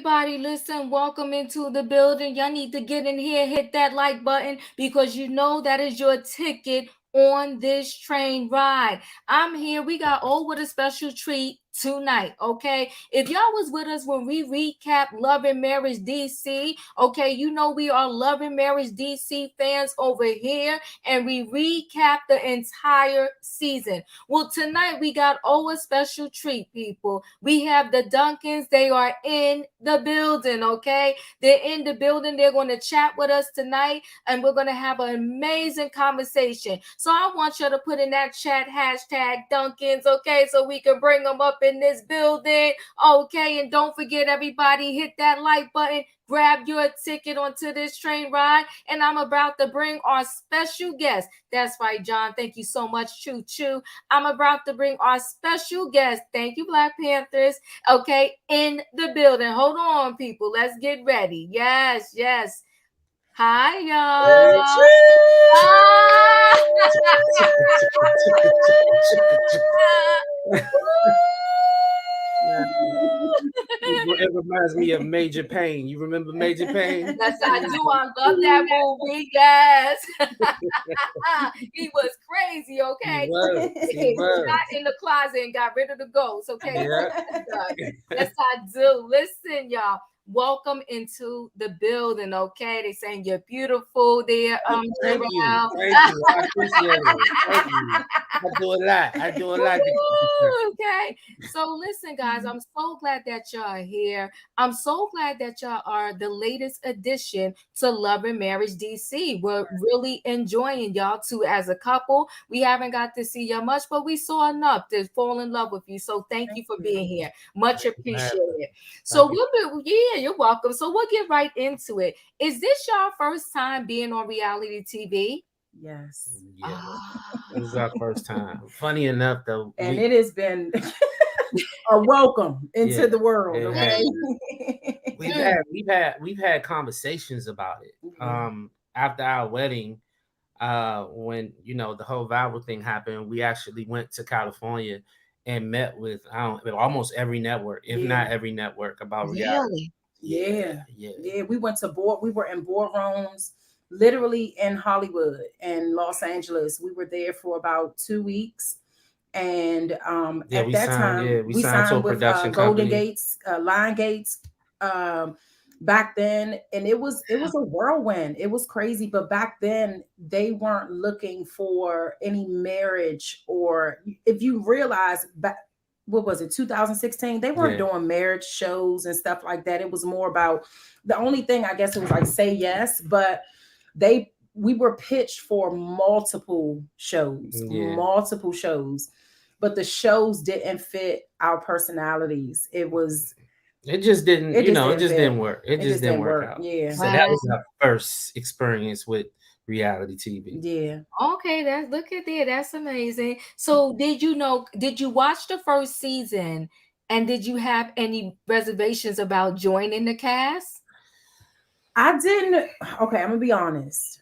everybody, listen, welcome into the building. Y'all need to get in here, hit that like button because you know that is your ticket on this train ride. I'm here. We got all with a special treat tonight, okay? If y'all was with us when we recap Love and Marriage DC, okay, you know we are Love and Marriage DC fans over here, and we recap the entire season. Well, tonight we got a special treat, people. We have the Duncans. They are in the building, okay? They're in the building. They're going to chat with us tonight, and we're going to have an amazing conversation. So I want you to put in that chat hashtag Duncans, okay? So we can bring them up in this building, okay? And don't forget, everybody, hit that like button. Grab your ticket onto this train ride, and I'm about to bring our special guest. That's right, John. Thank you so much, Choo Choo. I'm about to bring our special guest. Thank you, Black Panthers. Okay, in the building. Hold on, people. Let's get ready. Yes, yes. Hi, y'all. It reminds me of Major Payne. You remember Major Payne? Yes, I do. I love that movie. Yes. He was crazy, okay? He was. Got in the closet and got rid of the ghost, okay? Yeah. Yes, I do. Listen, y'all. Welcome into the building, okay? They saying you're beautiful there. Thank you. Thank you. I appreciate it. Thank you. I do a lot. Okay. So listen, guys, I'm so glad that y'all are here. I'm so glad that y'all are the latest addition to Love and Marriage DC. We're really enjoying y'all too as a couple. We haven't got to see y'all much, but we saw enough to fall in love with you. So thank you for being here. Much appreciated. So you're welcome. So we'll get right into it. Is this y'all first time being on reality TV? Yes. Yeah. This is our first time. Funny enough, though. And it has been a welcome into the world. Okay. We've had conversations about it. After our wedding, when the whole viral thing happened, we actually went to California and met with almost every network, if not every network, about reality. Yeah. We went to we were in boardrooms, literally in Hollywood and Los Angeles. We were there for about 2 weeks. And at that time, we signed with Golden Gates, Lion Gates, back then, and it was a whirlwind. It was crazy, but back then they weren't looking for any marriage, or if you realize back, what was it, 2016? They weren't doing marriage shows and stuff like that. It was more about, the only thing I guess it was like Say Yes, but we were pitched for multiple shows, but the shows didn't fit our personalities. It just didn't work. It just didn't work out. Yeah. So that was our first experience with reality TV. Yeah. Okay, look at that. That's amazing. So did you watch the first season, and did you have any reservations about joining the cast? I didn't. Okay, I'm gonna be honest.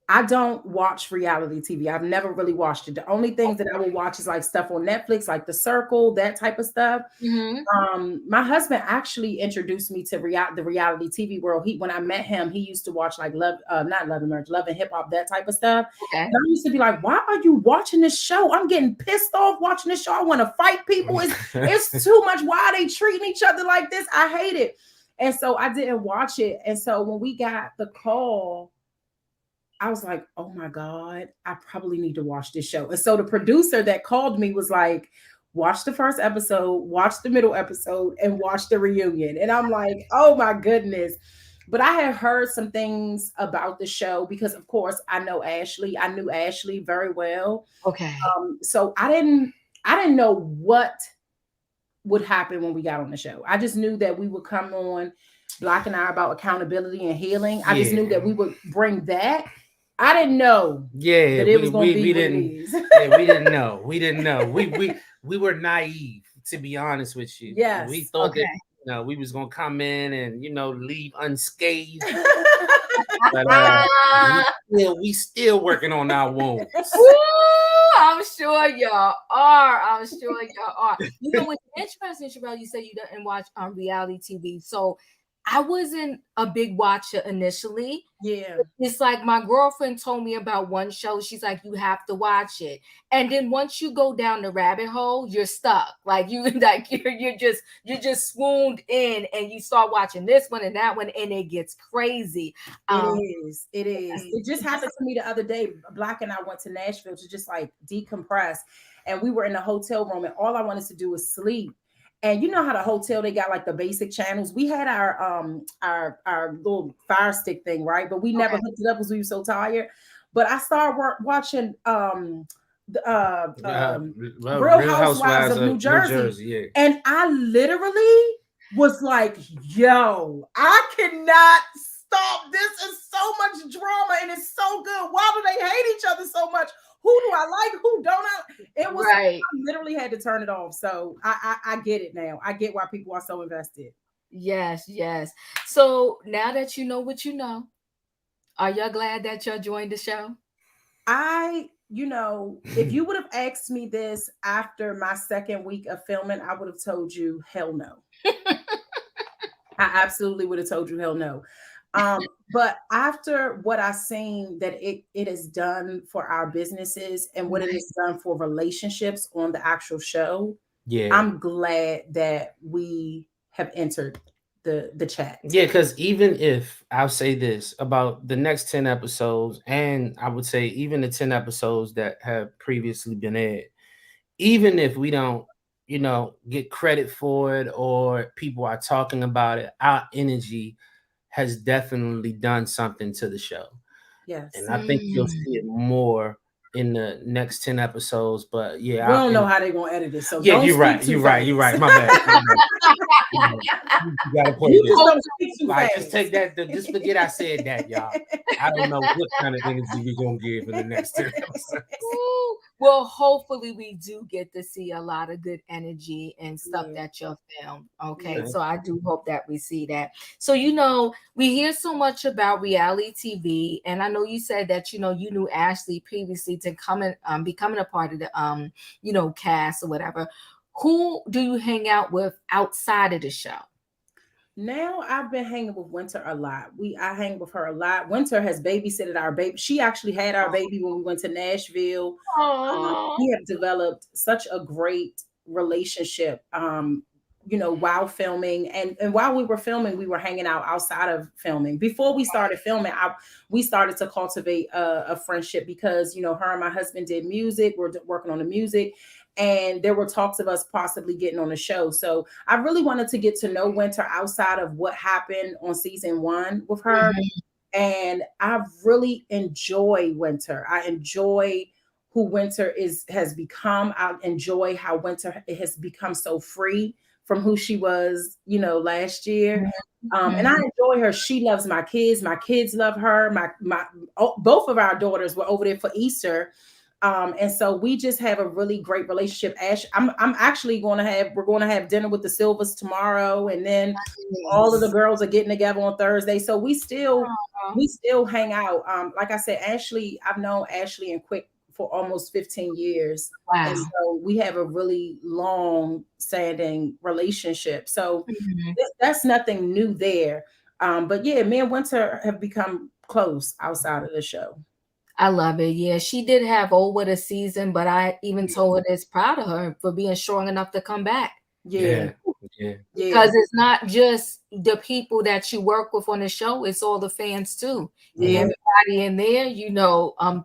I don't watch reality TV. I've never really watched it. The only things that I will watch is like stuff on Netflix, like The Circle, that type of stuff. Mm-hmm. My husband actually introduced me to the reality TV world. When I met him, he used to watch like Love and Hip Hop, that type of stuff. Okay. And I used to be like, why are you watching this show? I'm getting pissed off watching this show. I want to fight people. It's too much. Why are they treating each other like this? I hate it. And so I didn't watch it. And so when we got the call, I was like, oh my God, I probably need to watch this show. And so the producer that called me was like, watch the first episode, watch the middle episode, and watch the reunion. And I'm like, oh my goodness. But I had heard some things about the show because, of course, I knew Ashley very well. Okay. So I didn't know what would happen when we got on the show. I just knew that we would come on, Black and I, about accountability and healing. I just knew that we would bring that. I didn't know. Yeah, that it was going to be we didn't. Yeah, we didn't know. We didn't know. We were naive, to be honest with you. Yes. We thought that we was gonna come in and leave unscathed. But we still working on our wounds. I'm sure y'all are. I'm sure y'all are. You know, what's interesting, Sherrell, you said you didn't watch reality TV. So I wasn't a big watcher initially. Yeah. It's like my girlfriend told me about one show. She's like, you have to watch it. And then once you go down the rabbit hole, you're stuck. Like you're just swooned in and you start watching this one and that one and it gets crazy. It is. It is. It just happened to me the other day. Black and I went to Nashville to just like decompress. And we were in the hotel room and all I wanted to do was sleep. And you know how the hotel they got like the basic channels. We had our little Fire Stick thing, right? But we never hooked it up because we were so tired. But I started watching Real Housewives of New Jersey. Yeah. And I literally was like, yo, I cannot stop. This is so much drama and it's so good. Why do they hate each other so much? Who do I like? Who don't I? It was right. I literally had to turn it off. So I get it now. I get why people are so invested. Yes, yes. So now that you know what you know, are y'all glad that y'all joined the show? If you would have asked me this after my second week of filming, I would have told you hell no. I absolutely would have told you hell no. But after what I've seen that it has done for our businesses and what it has done for relationships on the actual show, I'm glad that we have entered the chat. Yeah, because even if I'll say this about the next 10 episodes, and I would say even the 10 episodes that have previously been aired, even if we don't, get credit for it or people are talking about it, our energy has definitely done something to the show. Yes. And I think you'll see it more in the next 10 episodes. But yeah, we don't know how they're gonna edit it. So yeah, you're right. You're right. My bad. You gotta play this. Don't speak too fast. Just take that. Just forget I said that, y'all. I don't know what kind of energy we're gonna give in the next 10 episodes. Well, hopefully we do get to see a lot of good energy and stuff that you'll film. Okay. So I do hope that we see that. So, we hear so much about reality TV. And I know you said that, you knew Ashley previously to becoming a part of the, cast or whatever. Who do you hang out with outside of the show? Now I've been hanging with Winter a lot. I hang with her a lot. Winter has babysitted our baby. She actually had our baby when we went to Nashville. We have developed such a great relationship. While filming and while we were filming, we were hanging out outside of filming. Before we started filming, we started to cultivate a friendship because her and my husband did music. We're working on the music. And there were talks of us possibly getting on the show. So I really wanted to get to know Winter outside of what happened on season 1 with her. Mm-hmm. And I really enjoy Winter. I enjoy who Winter has become. I enjoy how Winter has become so free from who she was, last year. And I enjoy her. She loves my kids. My kids love her. Both of our daughters were over there for Easter. And so we just have a really great relationship. Ash, I'm actually we're going to have dinner with the Silvers tomorrow. And then all of the girls are getting together on Thursday. So we still hang out. Like I said, Ashley, I've known Ashley and Quick for almost 15 years. Wow. And so we have a really long standing relationship. So that's nothing new there. But yeah, me and Winter have become close outside of the show. I love it. Yeah, she did have over the season, but I even told her that's proud of her for being strong enough to come back. Yeah. Because it's not just the people that you work with on the show, it's all the fans too. Yeah. And everybody in there,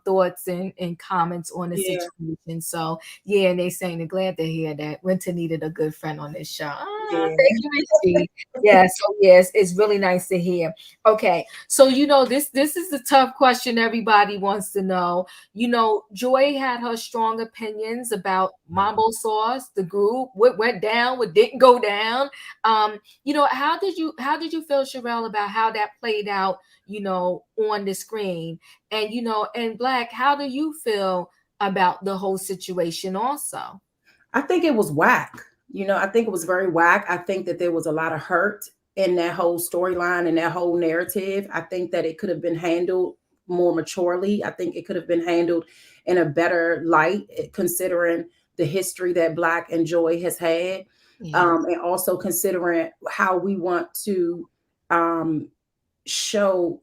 thoughts and comments on the situation. So and they saying they're glad to hear that Winter needed a good friend on this show. Thank you, Richie. So yes, it's really nice to hear. Okay, so this is the tough question everybody wants to know. Joy had her strong opinions about Mambo Sauce, the group, what went down, what didn't go down. How did you feel, Sherrell, about how that played out, on the screen? And and Black, how do you feel about the whole situation also? I think it was whack. I think it was very whack. I think that there was a lot of hurt in that whole storyline and that whole narrative. I think that it could have been handled more maturely. I think it could have been handled in a better light, considering the history that Black and Joy has had, and also considering how we want to um, show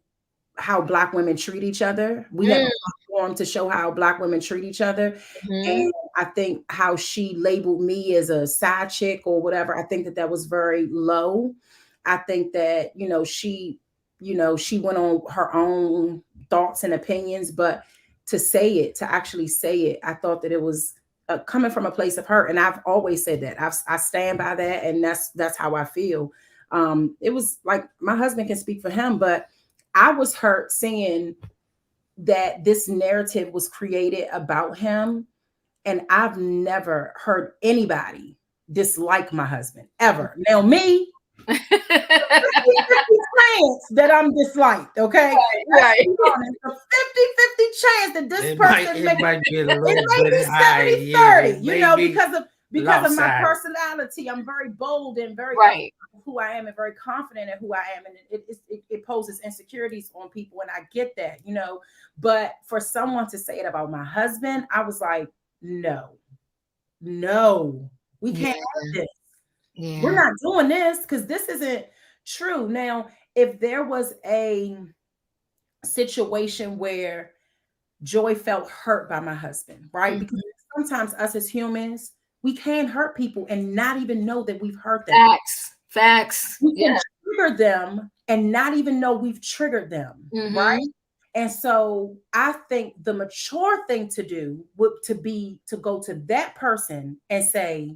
how Black women treat each other. We have a platform to show how Black women treat each other. And I think how she labeled me as a side chick or whatever, I think that that was very low. I think that, she went on her own thoughts and opinions, but to say it, to actually say it, I thought that it was coming from a place of hurt. And I've always said that. I stand by that. And that's how I feel. It was like, my husband can speak for him, but I was hurt seeing that this narrative was created about him. And I've never heard anybody dislike my husband ever. Now, me, 50 chance that I'm disliked, okay? Right. It's a 50-50 chance that this person might get a little it may bit be high, 70-30, yeah, because of my lopsided. personality. I'm very bold and very Right. who I am and very confident in who I am, and it poses insecurities on people, and I get that, but for someone to say it about my husband, I was like, no, we can't have this. Yeah. We're not doing this, because this isn't true. Now, if there was a situation where Joy felt hurt by my husband, right? Because sometimes us as humans, we can hurt people and not even know that we've hurt them. Facts. We can trigger them and not even know we've triggered them, right? And so I think the mature thing to do would to go to that person and say,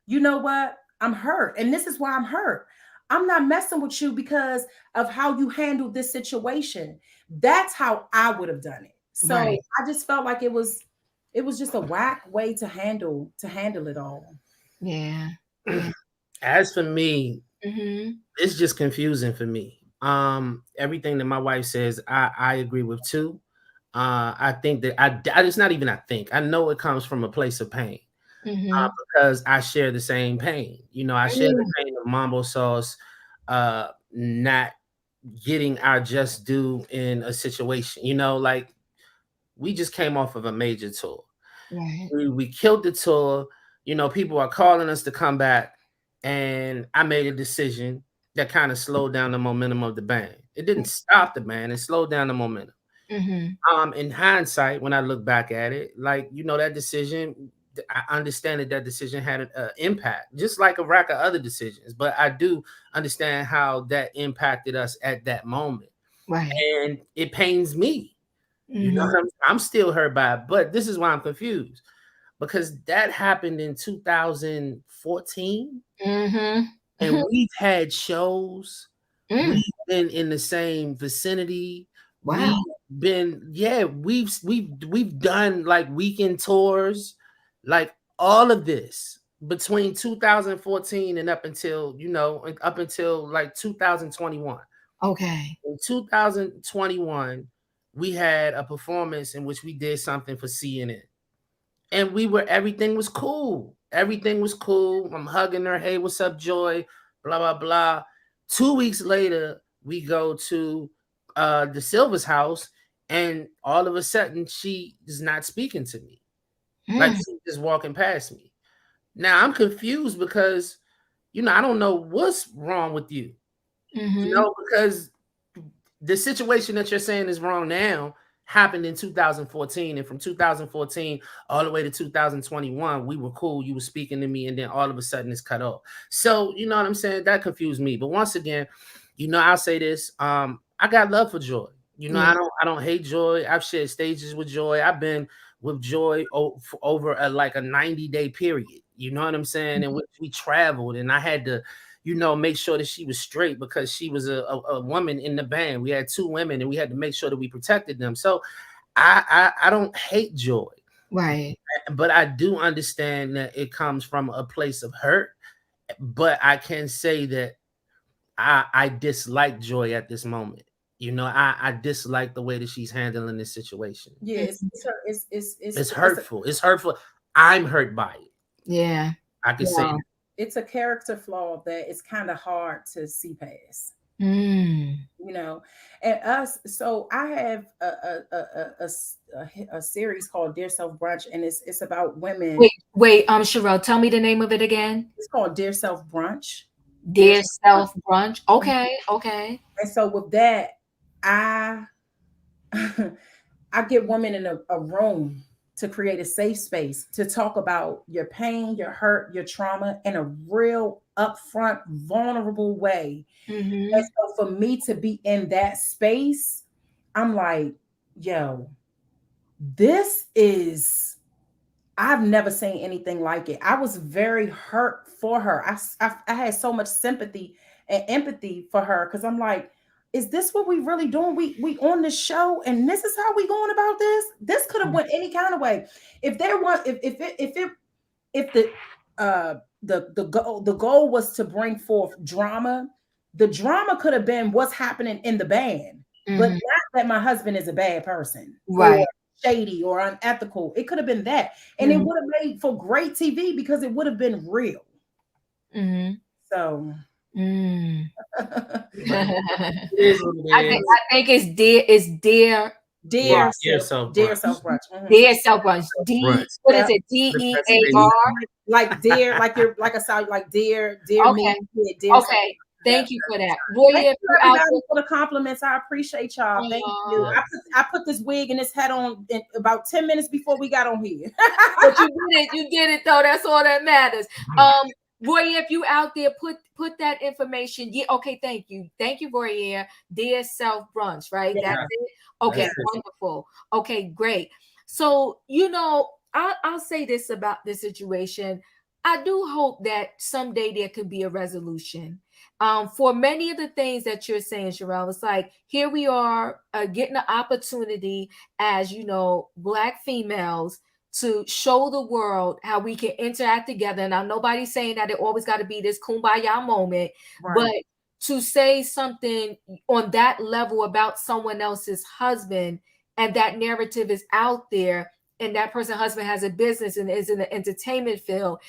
you know what? I'm hurt. And this is why I'm hurt. I'm not messing with you because of how you handled this situation. That's how I would have done it. So I just felt like it was just a whack way to handle it all. Yeah. As for me, it's just confusing for me. Everything that my wife says, I agree with too. I think that it's not even I know it comes from a place of pain. Because I share the same pain. I share the pain of mambo sauce not getting our just due in a situation. Like, we just came off of a major tour. We killed the tour. People are calling us to come back, and I made a decision that kind of slowed down the momentum of the band. It didn't stop the band; it slowed down the momentum. In hindsight, when I look back at it, like, that decision, I understand that decision had an impact, just like a rack of other decisions. But I do understand how that impacted us at that moment, and it pains me. I'm still hurt by it, but this is why I'm confused, because that happened in 2014, and we've had shows. We've been in the same vicinity. Wow. We've done like weekend tours, like all of this between 2014 and up until like 2021. Okay. In 2021, we had a performance in which we did something for CNN, and everything was cool. Everything was cool. I'm hugging her. Hey, what's up, Joy? Blah, blah, blah. 2 weeks later, we go to the Silver's house, and all of a sudden she is not speaking to me. Like, she's just walking past me. Now I'm confused because, I don't know what's wrong with you. Because the situation that you're saying is wrong now happened in 2014, and from 2014 all the way to 2021, we were cool. You were speaking to me, and then all of a sudden it's cut off. So, you know what I'm saying? That confused me. But once again, I'll say this. I got love for Joy. I don't hate Joy. I've shared stages with Joy. I've been with Joy over a 90-day period. You know what I'm saying? And we traveled, and I had to, make sure that she was straight, because she was a woman in the band. We had 2 women, and we had to make sure that we protected them. So I don't hate Joy. Right. But I do understand that it comes from a place of hurt. But I can say that I dislike Joy at this moment. I dislike the way that she's handling this situation. Yeah, it's hurtful. It's hurtful. I'm hurt by it. Yeah. I can say it's a character flaw that it's kind of hard to see past. You know, and us. So I have a series called Dear Self Brunch, and it's about women. Wait, Sherrell, tell me the name of it again. It's called Dear Self Brunch. Dear Self Brunch. Okay, okay. And so with that, I I get women in a room to create a safe space to talk about your pain, your hurt, your trauma in a real upfront, vulnerable way. And so for me to be in that space, I'm like, yo, this is, I've never seen anything like it. I was very hurt for her. I had so much sympathy and empathy for her because I'm like, is this what we really doing? We on the show and this is how we going about this? This could have went any kind of way. If there was, if the goal was to bring forth drama, the drama could have been what's happening in the band, but not that my husband is a bad person, right, or shady or unethical. It could have been that, and it would have made for great TV because it would have been real. So I think it's dear self brunch. Dear self brunch. What is it? DEAR? Like dear, like you're like a sound like dear okay. me. Dear okay. Thank you for that. Roy, thank you everybody for the compliments. I appreciate y'all. Thank you. I put this wig and this hat on in about 10 minutes before we got on here. But you did it though. That's all that matters. Roy, if you out there, put that information. Yeah, okay, thank you, Roy. Dear Self Brunch, right? Yeah. That's it. Okay, that's wonderful. Okay, great. So I'll say this about this situation. I do hope that someday there could be a resolution. For many of the things that you're saying, Sherrell, it's like here we are getting an opportunity as Black females to show the world how we can interact together. Now, nobody's saying that it always got to be this kumbaya moment, right. But to say something on that level about someone else's husband, and that narrative is out there, and that person's husband has a business and is in the entertainment field,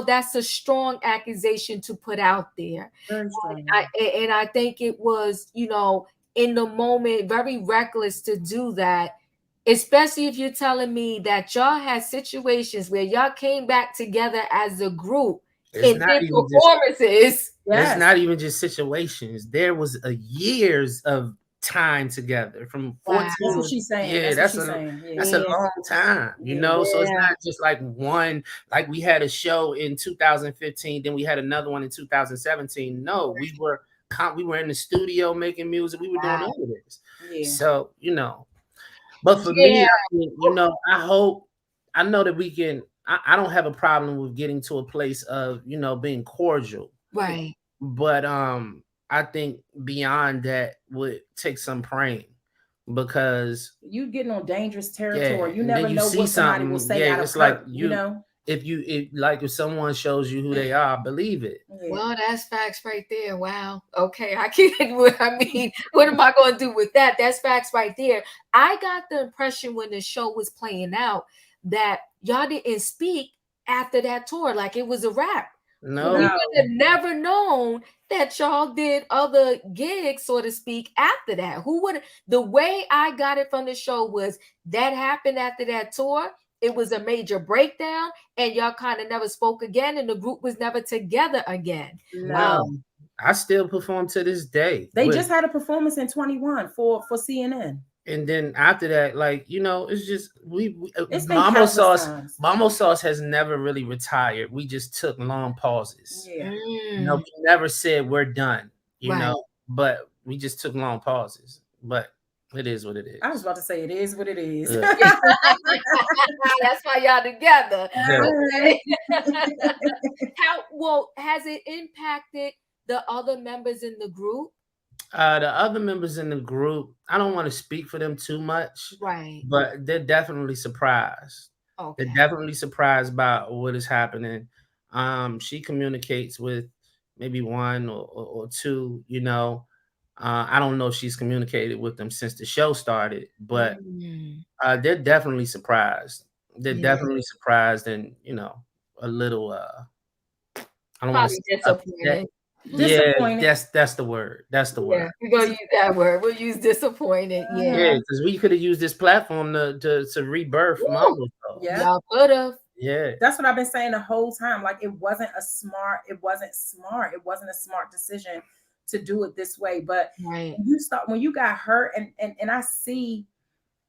that's a strong accusation to put out there. And I think it was, in the moment, very reckless to do that. Especially if you're telling me that y'all had situations where y'all came back together as a group in performances. It's not even just situations. There was years of time together from 14. That's what she's saying. Yeah, that's a long time, So it's not just like one, like we had a show in 2015, then we had another one in 2017. No, we were in the studio making music. We were doing all of this. Yeah. So, but for me, I think, I know that we can, I don't have a problem with getting to a place of, being cordial. Right. But I think beyond that would take some praying, because you getting on dangerous territory. You never know what somebody will say out of hurt, if someone shows you who they are, believe it. Yeah. Well, that's facts right there. Wow. Okay. I can't. What am I going to do with that? That's facts right there. I got the impression when the show was playing out that y'all didn't speak after that tour. Like it was a wrap. No. We would have never known that y'all did other gigs, so to speak, after that. The way I got it from the show was that happened after that tour. It was a major breakdown, and y'all kind of never spoke again, and the group was never together again. No. I still perform to this day. They just had a performance in 21 for CNN. And then after that, it's just Mambo Sauce has never really retired. We just took long pauses. Yeah. We never said we're done, but we just took long pauses. But it is what it is. I was about to say it is what it is. Yeah. That's why y'all together. Okay. Has it impacted the other members in the group? The other members in the group, I don't want to speak for them too much, right? But they're definitely surprised. Okay. They're definitely surprised by what is happening. She communicates with maybe one or two. I don't know if she's communicated with them since the show started, but they're definitely surprised. They're definitely surprised, and a little. I don't want to say upset. Disappointed. That's the word. That's the word. We're gonna use that word. We'll use disappointed. Yeah, because we could have used this platform to rebirth Mambo. Yeah, y'all could have. Yeah, that's what I've been saying the whole time. Like it wasn't smart. It wasn't a smart decision to do it this way. But when you got hurt, and I see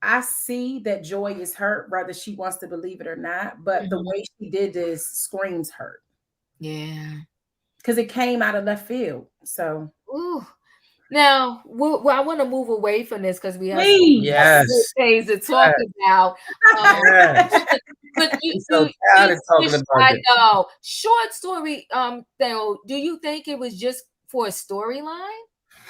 that Joy is hurt, whether she wants to believe it or not. But the way she did this screams hurt. Yeah, because it came out of left field. So, ooh. Now, I want to move away from this because we have things to talk about. But you talking about I know. Short story. Though, do you think it was just for a storyline?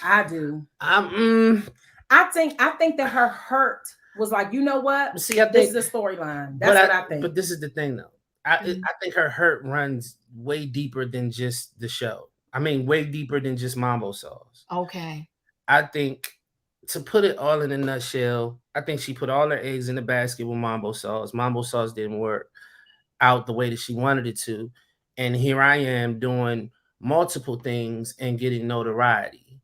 I do. I think that her hurt was like, you know what? See, this is a storyline. That's what I think. But this is the thing, though. I think her hurt runs way deeper than just the show. I mean, way deeper than just Mambo Sauce. Okay. I think, to put it all in a nutshell, I think she put all her eggs in the basket with Mambo Sauce. Mambo Sauce didn't work out the way that she wanted it to. And here I am doing multiple things and getting notoriety.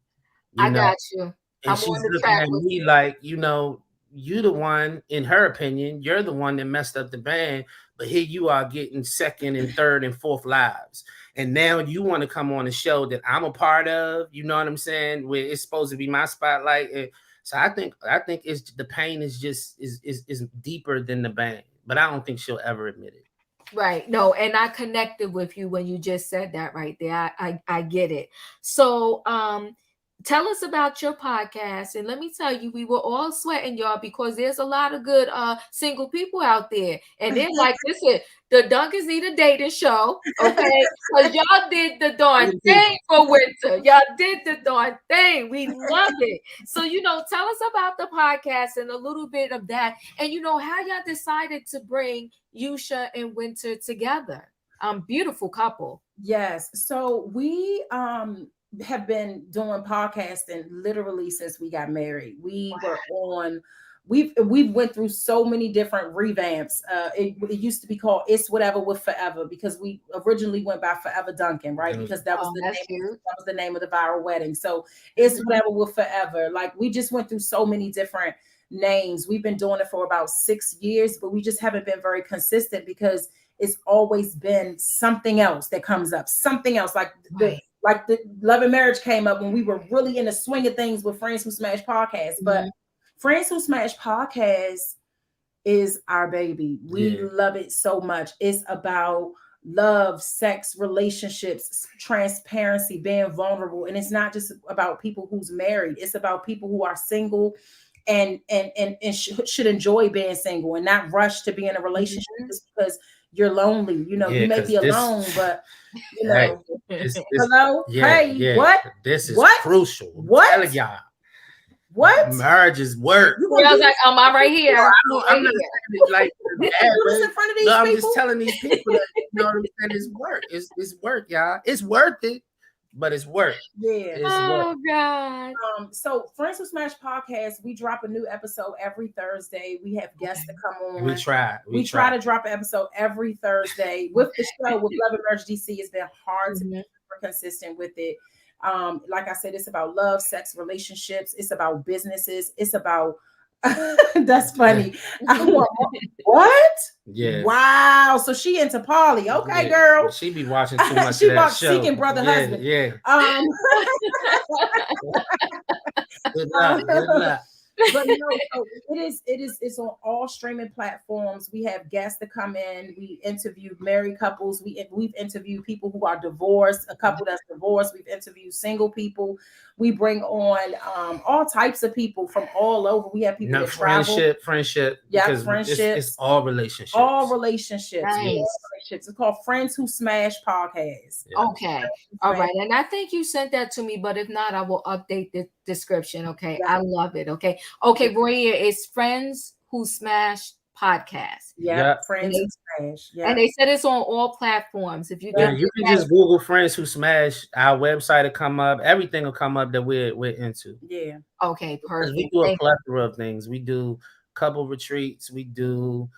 I got you. And she's looking at me like, you the one, in her opinion, you're the one that messed up the band, but here you are getting second and third and fourth lives. And now you want to come on a show that I'm a part of, you know what I'm saying? Where it's supposed to be my spotlight. And so I think it's the pain is just is deeper than the band, but I don't think she'll ever admit it. Right. No, and I connected with you when you just said that right there. I get it. So tell us about your podcast. And let me tell you, we were all sweating, y'all, because there's a lot of good single people out there. And they're like, listen, the Duncans need a dating show, okay? Because y'all did the darn thing for winter. Y'all did the darn thing. We love it. So, tell us about the podcast and a little bit of that. And, how y'all decided to bring Yusha and Winter together. Beautiful couple. Yes. So we have been doing podcasting literally since we got married. We were on. We've went through so many different revamps. It used to be called It's Whatever with Forever because we originally went by Forever Duncan, right? Because that was the name of the viral wedding. So It's Whatever with Forever. Like we just went through so many different names. We've been doing it for about 6 years, but we just haven't been very consistent because it's always been something else that comes up. Something else like the Love and Marriage came up when we were really in the swing of things with Friends Who Smash Podcast. But Friends Who Smash Podcast is our baby. We love it so much. It's about love, sex, relationships, transparency, being vulnerable. And it's not just about people who's married. It's about people who are single and should enjoy being single and not rush to be in a relationship just because you're lonely. You may be alone, but hello, what? This is what? crucial. What? Y'all. What? Marriage is work. I was like, I'm right here. I'm not like in front of these people. I'm just telling these people that what I'm saying. It's work. It's work, y'all. It's worth it. But it's work. Yeah. Oh God. So Friends Who Smash Podcast, we drop a new episode every Thursday. We have guests to come on. We try to drop an episode every Thursday. With the show, with Love and Marriage DC, it's been hard to be super consistent with it. Like I said, it's about love, sex, relationships. It's about businesses. It's about that's funny. What? Yeah. Wow. So she into poly. Okay, girl. She be watching too much she of that show. Seeking Brother Husband. Yeah. Good luck. But no, it's on all streaming platforms. We have guests to come in. We interview married couples. We've interviewed people who are divorced, a couple that's divorced. We've interviewed single people. We bring on all types of people from all over. We have people that travel. Friendship. Yeah, friendships. It's all relationships. All relationships. Nice. All relationships. It's called Friends Who Smash Podcast. Yeah. Okay. All right. And I think you sent that to me, but if not, I will update the description. Okay. Yeah. I love it. Okay. Okay, Maria, it's Friends Who Smash Podcast. Yeah, Friends Who Smash. Yeah. And they said it's on all platforms. If you can just Google Friends Who Smash, our website will come up. Everything will come up that we're into. Yeah. Okay, perfect. We do a plethora of things. We do couple retreats. We do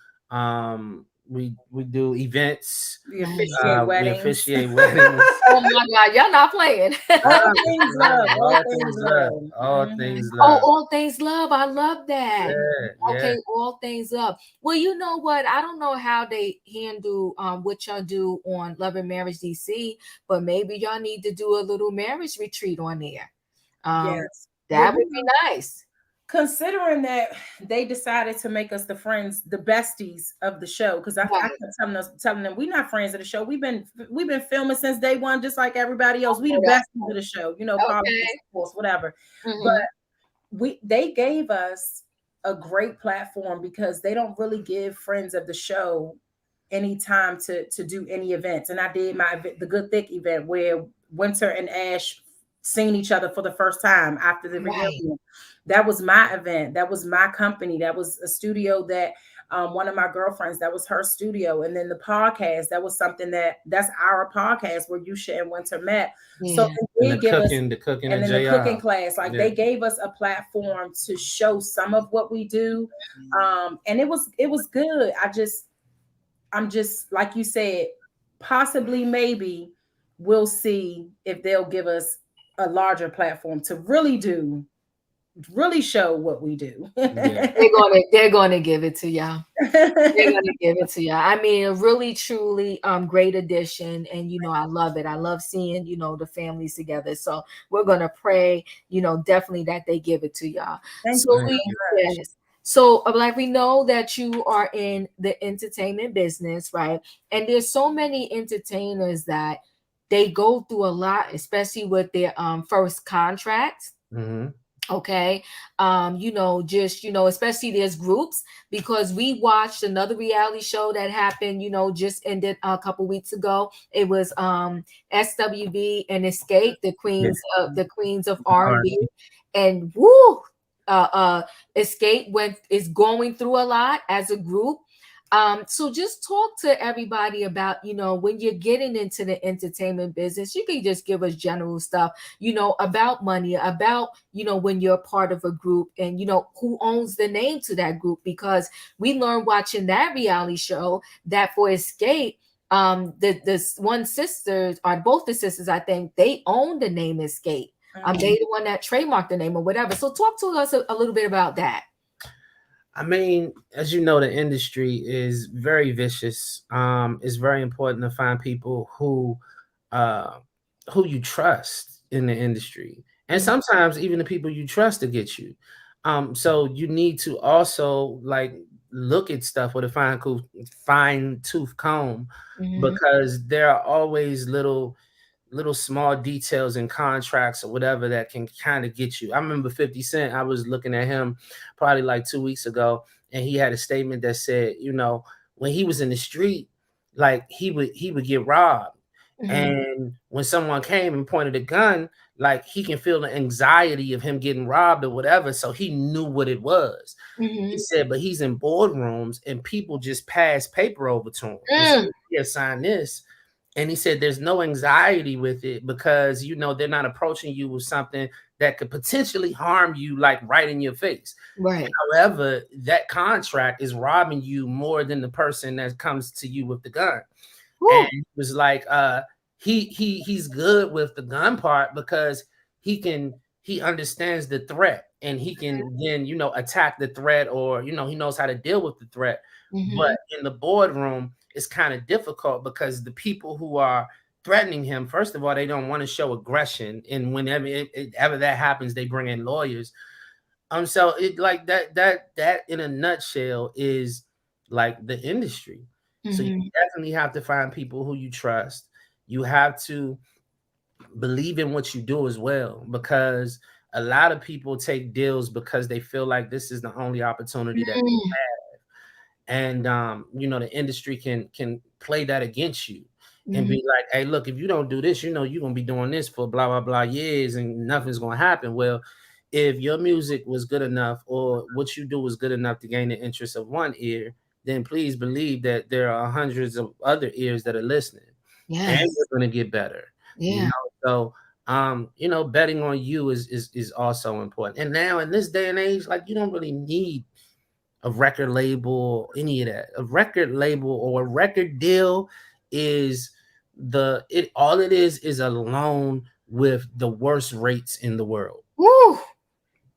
we do events. We officiate We weddings. officiate weddings. Oh my God, y'all not playing. All things love. All All things things love. love. All things Oh, love. all things love. I love that. Yeah, yeah. Okay, all things love. Well, you know what? I don't know how they handle what y'all do on Love and Marriage DC, but maybe y'all need to do a little marriage retreat on there. Yes. Well, That would be nice. considering that they decided to make us the friends, the besties of the show, because I Right. kept telling them we're not friends of the show. We've been filming since day one, just like everybody else. We the Okay, besties of the show, politics, of course, whatever. But Mhm. they gave us a great platform because they don't really give friends of the show any time to do any events. And I did my the Good Thick event where Winter and Ash seen each other for the first time after the Right. reunion. That was my event. That was my company. That was a studio that one of my girlfriends, that was her studio. And then the podcast, that was something that's our podcast where Yusha and Winter met. So Yeah. they And did give us, the cooking and and then the cooking JR. class, like Yeah. they gave us a platform to show some of what we do. And it was good. I'm just, like you said, possibly, maybe we'll see if they'll give us a larger platform to really show what we do. Yeah. They're gonna give it to y'all. They're gonna give it to you. I mean, a really truly great addition, and I love it. I love seeing the families together. So we're gonna pray, definitely that they give it to y'all. Thank So you Right. so we much. yes. So like we know that you are in the entertainment business, right? And there's so many entertainers that they go through a lot, especially with their first contracts. Mm-hmm. Okay, just especially there's groups, because we watched another reality show that happened, just ended a couple weeks ago. It was SWV and Escape, the Yeah. queens of All right. R&B. And woo, Escape is going through a lot as a group. So just talk to everybody about, when you're getting into the entertainment business. You can just give us general stuff, about money, about, when you're part of a group, and, who owns the name to that group. Because we learned watching that reality show that for Escape, the one sisters, or both the sisters, I think they own the name Escape. They the one that trademarked the name or whatever. So talk to us a little bit about that. I mean, as you know, the industry is very vicious. It's very important to find people uh, who you trust in the industry, and Mhm. sometimes even the people you trust to get you. So you need to also like look at stuff with a fine tooth comb, Mhm. because there are always little small details in contracts or whatever that can kind of get you. I remember 50 Cent, I was looking at him probably like 2 weeks ago, and he had a statement that said, when he was in the street, like he would get robbed. Mhm. And when someone came and pointed a gun, like he can feel the anxiety of him getting robbed or whatever. So he knew what it was. He Mhm. said, but he's in boardrooms and people just pass paper over to him and say, Mm. yeah, sign this. And he said there's no anxiety with it because they're not approaching you with something that could potentially harm you, like right in your face. Right. However, that contract is robbing you more than the person that comes to you with the gun. And Woo. it was like he's good with the gun part because he understands the threat, and he can then attack the threat, or he knows how to deal with the threat. But Mhm. in the boardroom, it's kind of difficult because the people who are threatening him, first of all, they don't want to show aggression, and whenever ever that happens, they bring in lawyers. So it like that in a nutshell is like the industry. So you Mhm. definitely have to find people who you trust. You have to believe in what you do as well, because a lot of people take deals because they feel like this is the only opportunity that they Mm. and the industry can play that against you and Mhm. be like, hey, look, if you don't do this, you're gonna be doing this for blah blah blah years and nothing's gonna happen. Well, if your music was good enough or what you do was good enough to gain the interest of one ear, then please believe that there are hundreds of other ears that are listening, and Yes. you're gonna get better. Yeah. So betting on you is also important. And now in this day and age, like you don't really need a record label, any of that. A record label or a record deal is all it is a loan with the worst rates in the world. Woo!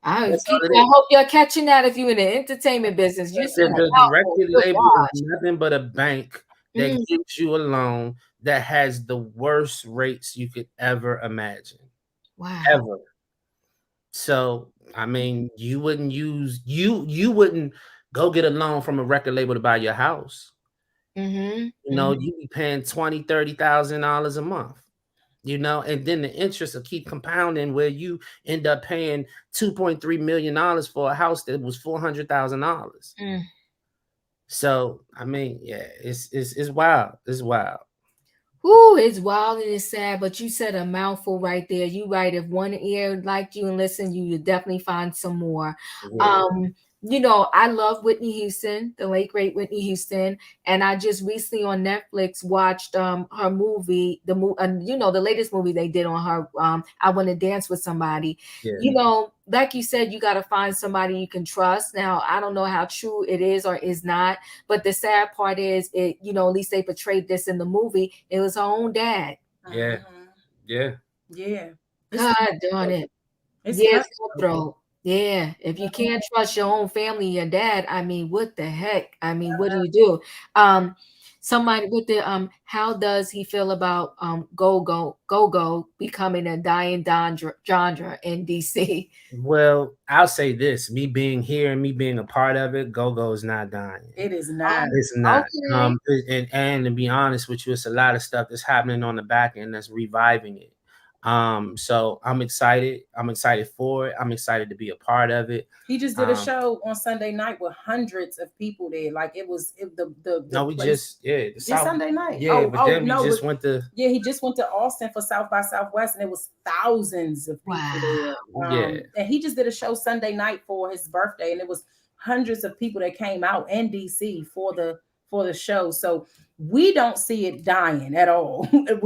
That's all it I is. hope you're catching that if you're in the entertainment business. You said The mouthful. record Good label is gosh. nothing but a bank that gives you a loan that has the worst rates you could ever imagine. Wow. Ever. So I mean, you wouldn't go get a loan from a record label to buy your house. You know, you be paying $20,000-$30,000 a month. You know, and then the interest will keep compounding where you end up paying $2.3 million for a house that was $400,000. So I mean, yeah, it's wild. It's wild. Whoo, it's wild and it's sad, but you said a mouthful right there. You right. If one ear liked you and listened, you would definitely find some more. Yeah. You know, I love Whitney Houston, the late great Whitney Houston, and I just recently on Netflix watched her movie, you know, the latest movie they did on her, I Want to Dance with Somebody. Yeah. You know, like you said, you got to find somebody you can trust. Now, I don't know how true it is or is not, but the sad part is, it, you know, at least they portrayed this in the movie. It was her own dad. Yeah. Yeah. Yeah. God darn it. It's Yeah, it's cutthroat. Yeah, if you can't trust your own family, your dad, I mean, what the heck? I mean, what do you do? Somebody with the how does he feel about go becoming a dying genre in DC? Well, I'll say this: me being here and me being a part of it, go is not dying. It is not. It's not. Okay. And to be honest with you, it's a lot of stuff that's happening on the back end that's reviving it. So I'm excited. I'm excited for it. I'm excited to be a part of it. He just did a show on Sunday night with hundreds of people there. Like the no, we place, just Sunday night. Yeah, but then we just went to he just went to Austin for South by Southwest, and it was thousands of people there. And he just did a show Sunday night for his birthday, and it was hundreds of people that came out in DC for the show. So we don't see it dying at all. It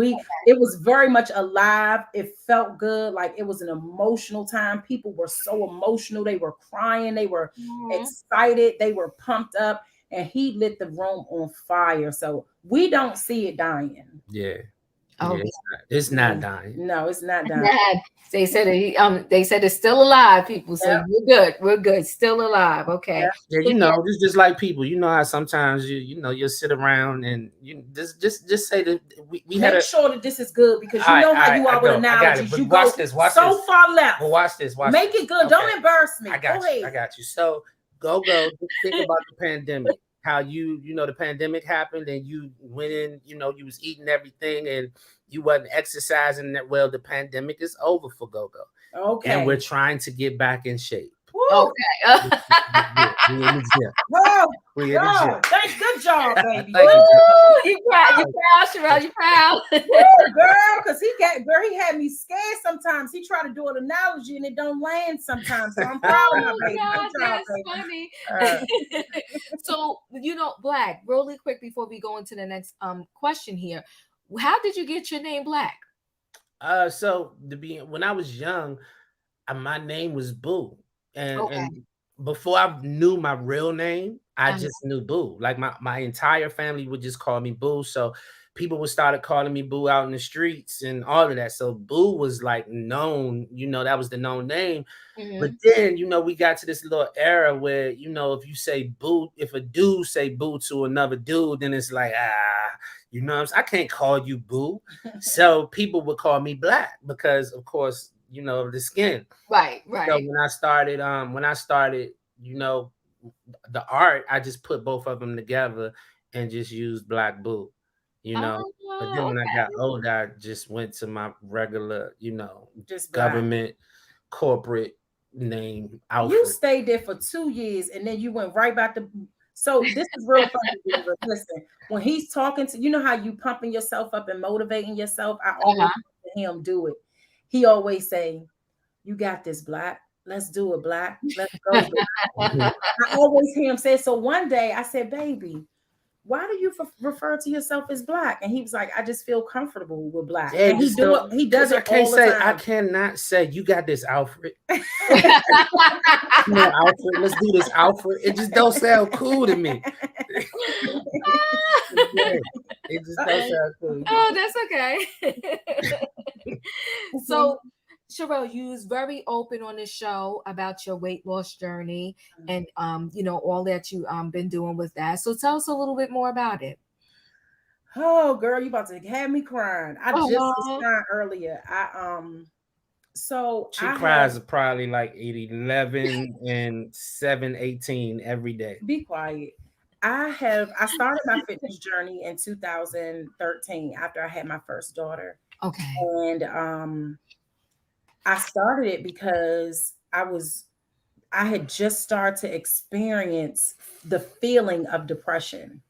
was very much alive. It felt good. Like it was an emotional time. People were so emotional. They were crying. They were excited. They were pumped up. And he lit the room on fire. So we don't see it dying. Yeah. Oh, yeah, it's not dying. No, it's not dying. They said they said it's still alive, people. So we're good. We're good. Still alive. Okay. Yeah, you know, it's just like people. You know how sometimes you know you'll sit around and you just say that we make sure that this is good because you know how you are with analogies. You go so far left. But watch this. Make it good. Don't embarrass me. I got you. So go. Just think about the pandemic. How you know the pandemic happened and you went in. You know you was eating everything and you wasn't exercising that well. The pandemic is over for go. Okay. And we're trying to get back in shape. Okay. We're in the gym. Whoa, we're in the gym. Thanks, good job, baby. You proud, Sherrell, you proud. Girl, because he had me scared sometimes. He tried to do an analogy and it don't land sometimes. So I'm proud of my baby. God, good job, that's funny. So, you know, Black, really quick before we go into the next question here. How did you get your name Black? So when I was young, my name was Boo, and before I knew my real name, I just knew Boo. Like my entire family would just call me Boo. So people would started calling me Boo out in the streets and all of that. So Boo was like known, you know, that was the known name. But then, you know, we got to this little era where, you know, if you say Boo, if a dude say Boo to another dude, then it's like, you know what I'm saying? I can't call you Boo. So people would call me Black because, of course, you know, the skin. Right. So when I started, you know, the art, I just put both of them together and just used Black Boo, you know. But then when I got older, I just went to my regular, you know, just government corporate name, Alfred. You stayed there for 2 years and then you went right back to. So this is real funny. Listen, when he's talking to you, know how you pumping yourself up and motivating yourself. I always to him do it. He always say, "You got this, Black. Let's do it, Black. Let's go." I always hear him say. So one day I said, "Baby, why do you refer to yourself as Black? And he was like, I just feel comfortable with Black. Yeah, and he does it all the time. I cannot say you got this, Alfred. Come on, Alfred, let's do this, Alfred. It just don't sound cool to me. It just don't sound cool. Oh, that's okay. So, Sherrell, you was very open on the show about your weight loss journey and all that you been doing with that. So tell us a little bit more about it. Oh, girl, you about to have me crying. I just was crying earlier. So she cries probably like 11 and 7:18 every day. Be quiet. I started my fitness journey in 2013 after I had my first daughter. Okay. And I started it because I had just started to experience the feeling of depression,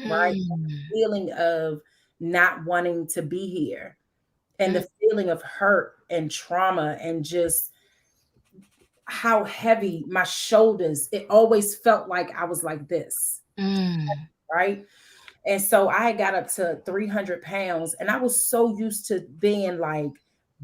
right? The feeling of not wanting to be here and the feeling of hurt and trauma and just how heavy my shoulders, it always felt like I was like this, right? And so I got up to 300 pounds and I was so used to being like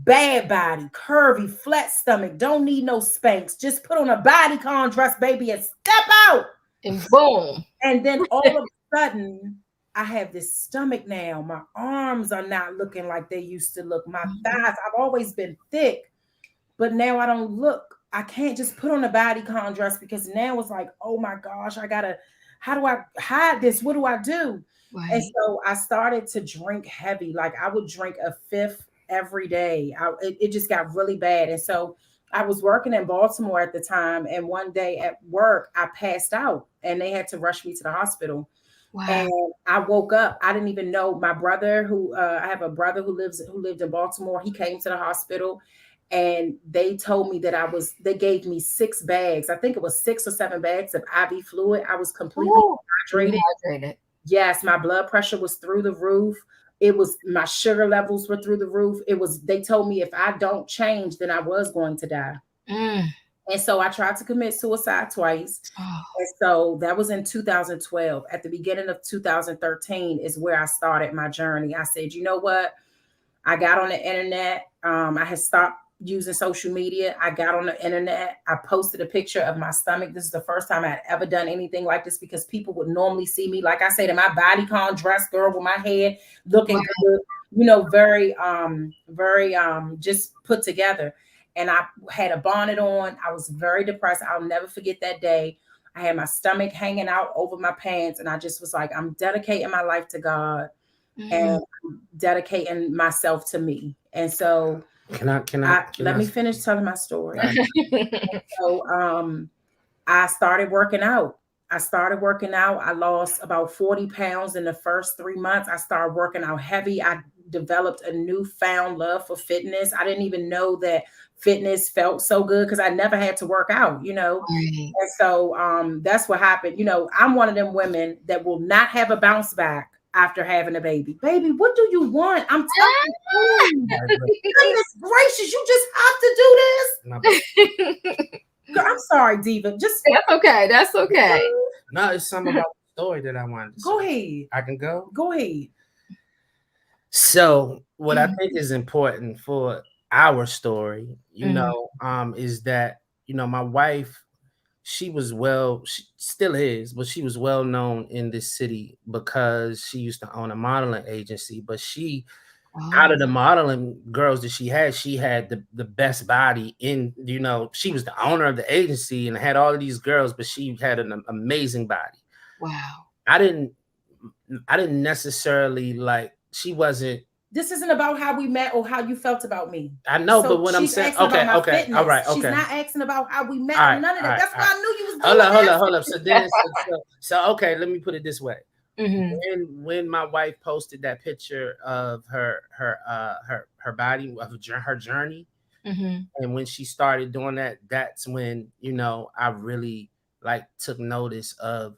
bad body, curvy, flat stomach, don't need no Spanx, just put on a bodycon dress, baby, and step out. And boom. And then all of a sudden, I have this stomach now. My arms are not looking like they used to look. My thighs, I've always been thick, but now I don't look. I can't just put on a bodycon dress because now it's like, oh my gosh, how do I hide this? What do I do? Right. And so I started to drink heavy. Like I would drink a fifth every day. It just got really bad. And so I was working in Baltimore at the time. And one day at work, I passed out and they had to rush me to the hospital. Wow. And I woke up. I didn't even know my brother I have a brother who lived in Baltimore. He came to the hospital and they told me that they gave me 6 bags. I think it was 6 or 7 bags of IV fluid. I was completely dehydrated. Yes, my blood pressure was through the roof. My sugar levels were through the roof. They told me if I don't change, then I was going to die. And so I tried to commit suicide twice. And so that was in 2012. At the beginning of 2013 is where I started my journey. I said, you know what? I got on the internet. I had stopped using social media. I got on the internet. I posted a picture of my stomach. This is the first time I had ever done anything like this because people would normally see me, like I said, in my bodycon dress, girl, with my head looking good, very just put together. And I had a bonnet on. I was very depressed. I'll never forget that day. I had my stomach hanging out over my pants. And I just was like, I'm dedicating my life to God and dedicating myself to me. And so let me finish telling my story. So I started working out. I lost about 40 pounds in the first 3 months. I started working out heavy. I developed a newfound love for fitness. I didn't even know that fitness felt so good because I never had to work out, And so that's what happened. I'm one of them women that will not have a bounce back after having a baby. Baby, what do you want? I'm telling you. Goodness gracious, you just have to do this. Girl, I'm sorry, Diva. That's okay. No, it's something about the story that I wanted to say. Go ahead. I can go? Go ahead. So what I think is important for our story, is that, my wife, she still is, but she was well known in this city because she used to own a modeling agency. But out of the modeling girls that she had the best body in, she was the owner of the agency and had all of these girls, but she had an amazing body. Wow. I didn't necessarily she wasn't. This isn't about how we met or how you felt about me. I know, but what I'm saying, okay, all right, okay. She's not asking about how we met or none of that. That's why I knew you was doing Hold up. So okay, let me put it this way. When my wife posted that picture of her body, of her journey, and when she started doing that, that's when I really took notice of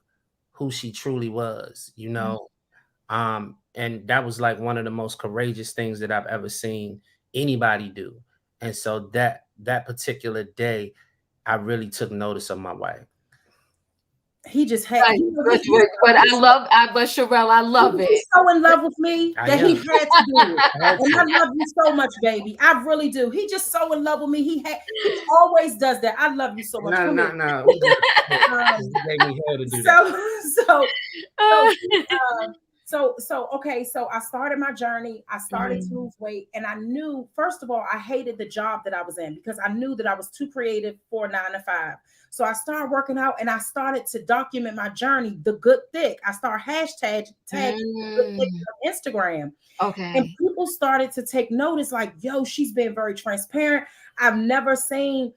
who she truly was, and that was one of the most courageous things that I've ever seen anybody do. And so that particular day, I really took notice of my wife. he just had, but Sherrell, I love he it. was so in love with me that he had to do it. And I love you so much, baby. I really do. He just so in love with me. He always does that. I love you so much. No. We good. He gave me hell to do that. Okay, so I started my journey. I started to lose weight, and I knew, first of all, I hated the job that I was in because I knew that I was too creative for a 9 to 5. So I started working out, and I started to document my journey, the good thick. I started tagging good thick on Instagram. Okay. And people started to take notice, like, yo, she's been very transparent. I've never seen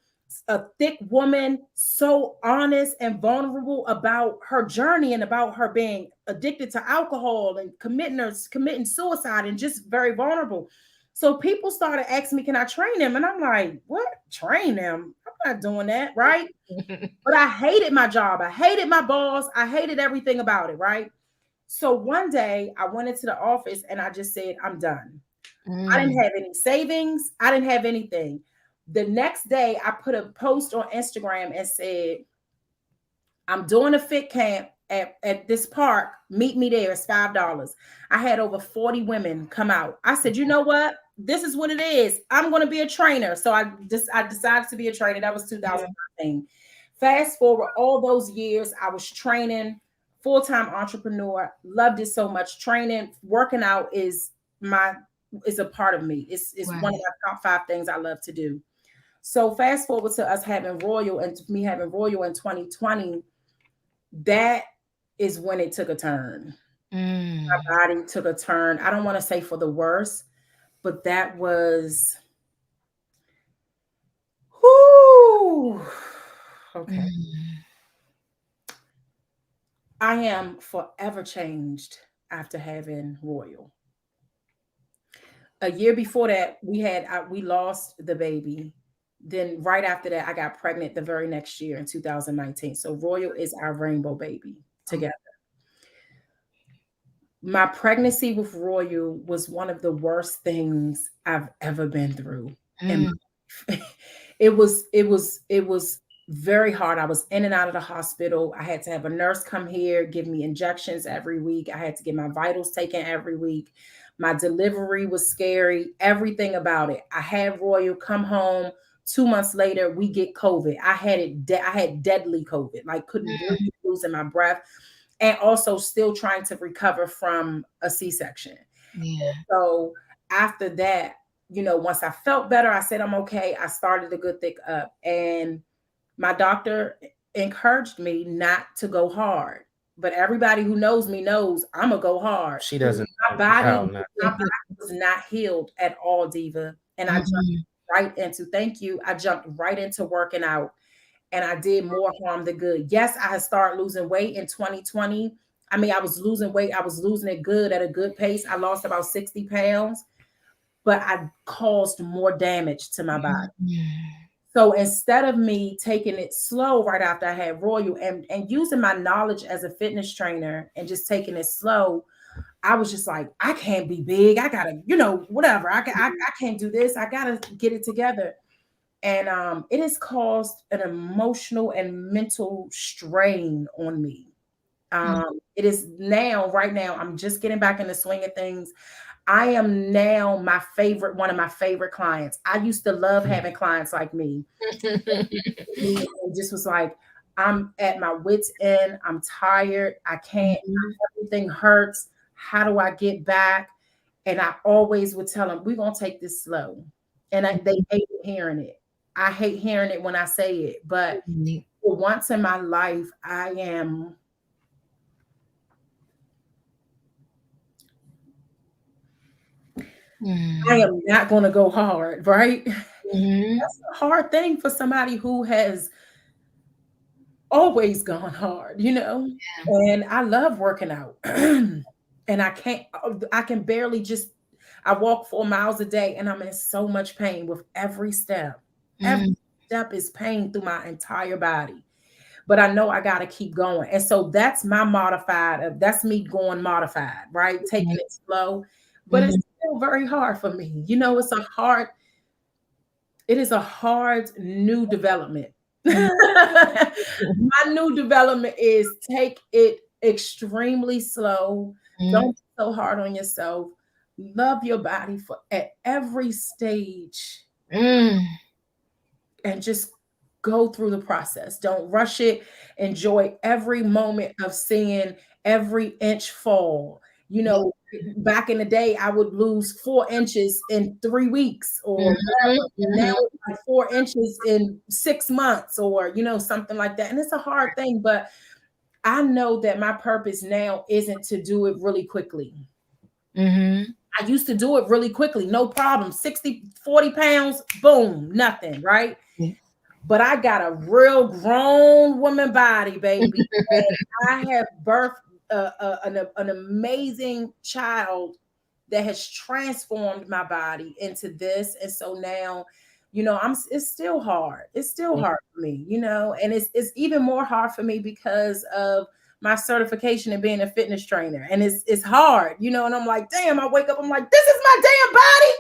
a thick woman so honest and vulnerable about her journey and about her being addicted to alcohol and committing suicide and just very vulnerable. So people started asking me, can I train them? And I'm like, what? Train them? I'm not doing that, right? But I hated my job. I hated my boss. I hated everything about it, right? So one day I went into the office and I just said, I'm done. I didn't have any savings. I didn't have anything. The next day I put a post on Instagram and said, I'm doing a fit camp at this park. Meet me there. It's $5. I had over 40 women come out. I said, you know what? This is what it is. I'm going to be a trainer. So I decided to be a trainer. That was 2013. Fast forward all those years, I was training, full-time entrepreneur, loved it so much. Training, working out is a part of me. It's one of my top 5 things I love to do. So fast forward to us having Royal and me having Royal in 2020, that is when it took a turn. My body took a turn. I don't want to say for the worse, but that was, whoo, okay. I am forever changed after having Royal. A year before that, we lost the baby. Then right after that, I got pregnant the very next year in 2019. So Royal is our rainbow baby together. My pregnancy with Royal was one of the worst things I've ever been through. And it was very hard. I was in and out of the hospital. I had to have a nurse come here, give me injections every week. I had to get my vitals taken every week. My delivery was scary, everything about it. I had Royal come home. 2 months later, we get COVID. I had deadly COVID, like couldn't breathe, losing my breath, and also still trying to recover from a C-section. Yeah. So after that, once I felt better, I said, I'm okay. I started a good thick up, and my doctor encouraged me not to go hard. But everybody who knows me knows I'm gonna go hard. She doesn't. My body was not healed at all, Diva, and I jumped right into. Thank you. I jumped right into working out, and I did more harm than good. Yes, I had started losing weight in 2020. I mean, I was losing weight. I was losing it good at a good pace. I lost about 60 pounds, but I caused more damage to my body. So instead of me taking it slow right after I had Royal and using my knowledge as a fitness trainer and just taking it slow, I was just like, I can't be big. I gotta, whatever. I can't do this. I gotta get it together. And it has caused an emotional and mental strain on me. It is right now, I'm just getting back in the swing of things. I am now one of my favorite clients. I used to love having clients like me. And just was like, I'm at my wit's end. I'm tired. I can't, everything hurts. How do I get back? And I always would tell them, we're going to take this slow. And they hate hearing it. I hate hearing it when I say it. But for once in my life, I am not going to go hard, right? That's a hard thing for somebody who has always gone hard, and I love working out. And I can barely I walk 4 miles a day and I'm in so much pain with every step. Every step is pain through my entire body. But I know I got to keep going. And so that's that's me going modified, right? Taking it slow. But it's still very hard for me. It is a hard new development. My new development is take it extremely slow. Don't be so hard on yourself. Love your body for at every stage and just go through the process. Don't rush it. Enjoy every moment of seeing every inch fall. You know, back in the day, I would lose 4 inches in 3 weeks or whatever. Now it's like 4 inches in 6 months or, something like that. And it's a hard thing, but I know that my purpose now isn't to do it really quickly. I used to do it really quickly, no problem. 60, 40 pounds, boom, nothing, right? But I got a real grown woman body, baby. I have birthed an amazing child that has transformed my body into this. And so now, it's still hard. It's still hard for me, and it's even more hard for me because of my certification and being a fitness trainer. And it's hard, and I'm like, damn, I wake up, I'm like, this is my damn body.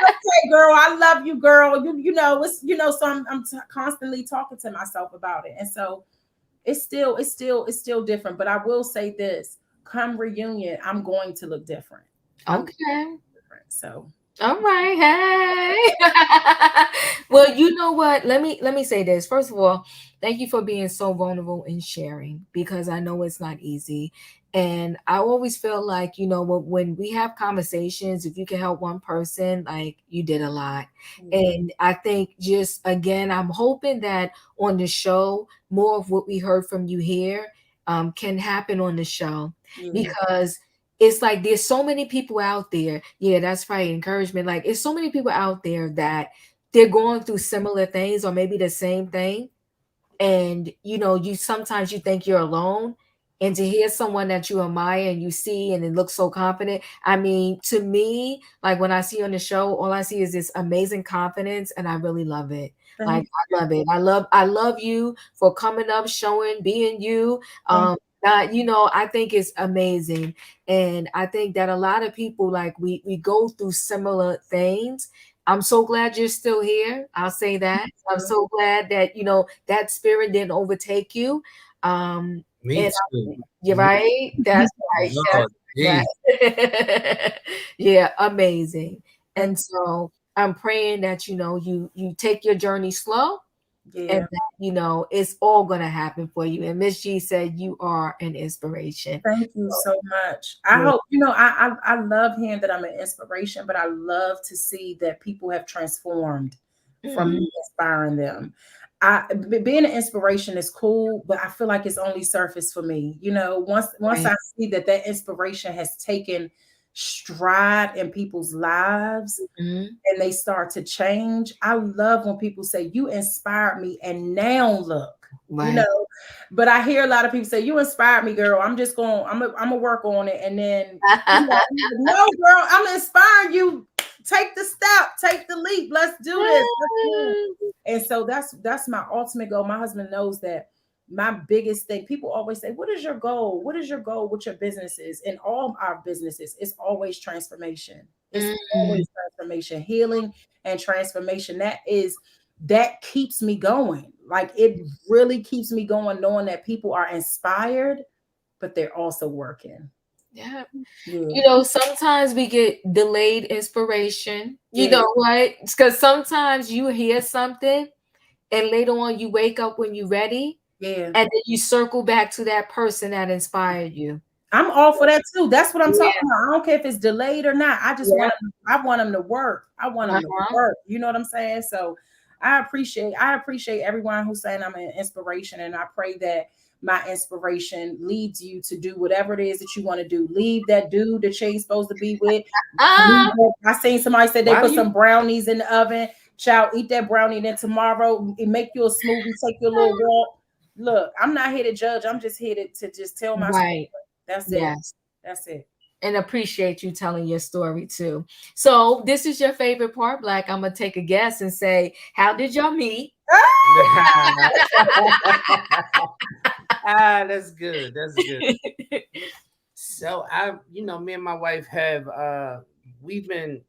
Okay, girl, I love you, girl. So I'm constantly talking to myself about it. And so it's still different. But I will say this, come reunion, I'm going to look different. Okay. So all right. Hey. Well, you know what? Let me say this. First of all, thank you for being so vulnerable and sharing, because I know it's not easy. And I always feel like, when we have conversations, if you can help one person, like, you did a lot. And I think, just again, I'm hoping that on the show, more of what we heard from you here can happen on the show, because it's like there's so many people out there. Yeah, that's right. Encouragement. Like, it's so many people out there that they're going through similar things or maybe the same thing. And you sometimes you think you're alone. And to hear someone that you admire and you see and it looks so confident. I mean, to me, like, when I see you on the show, all I see is this amazing confidence, and I really love it. Like, I love it. I love you for coming up, showing, being you. I think it's amazing. And I think that a lot of people, like, we go through similar things. I'm so glad you're still here. I'll say that. I'm so glad that, that spirit didn't overtake you. Me too. You're right. That's right. Lord, That's right. Yeah, amazing. And so I'm praying that, you take your journey slow. And that, it's all gonna happen for you. And Miss G said you are an inspiration. Thank you so much. I hope, I love hearing that I'm an inspiration, but I love to see that people have transformed from me inspiring them. Being an inspiration is cool, but I feel like it's only surface for me. Once I see that inspiration has taken stride in people's lives and they start to change. I love when people say, you inspired me and now look, but I hear a lot of people say, you inspired me, girl. I'm gonna work on it. And then no, girl, I'm inspiring you. Take the step, take the leap. Let's do this. And so that's my ultimate goal. My husband knows that my biggest thing, people always say, what is your goal? What is your goal with your businesses? In all our businesses, it's always transformation. It's always transformation, healing and transformation. That keeps me going. Like, it really keeps me going, knowing that people are inspired, but they're also working. Yeah. Sometimes we get delayed inspiration. You know what? Because sometimes you hear something and later on you wake up when you're ready. And then you circle back to that person that inspired you. I'm all for that too. That's what I'm talking about. I don't care if it's delayed or not. I just want them to work. I want them to work. You know what I'm saying? So I appreciate everyone who's saying I'm an inspiration, and I pray that my inspiration leads you to do whatever it is that you want to do. Leave that dude that you ain't supposed to be with. I seen somebody said they put some brownies in the oven. Child, eat that brownie, then tomorrow make you a smoothie, take your little walk. Look, I'm not here to judge. I'm just here to just tell my story. That's it. That's it. And appreciate you telling your story too. So this is your favorite part, Black. I'm gonna take a guess and say, how did y'all meet? That's good. That's good. So me and my wife have we've been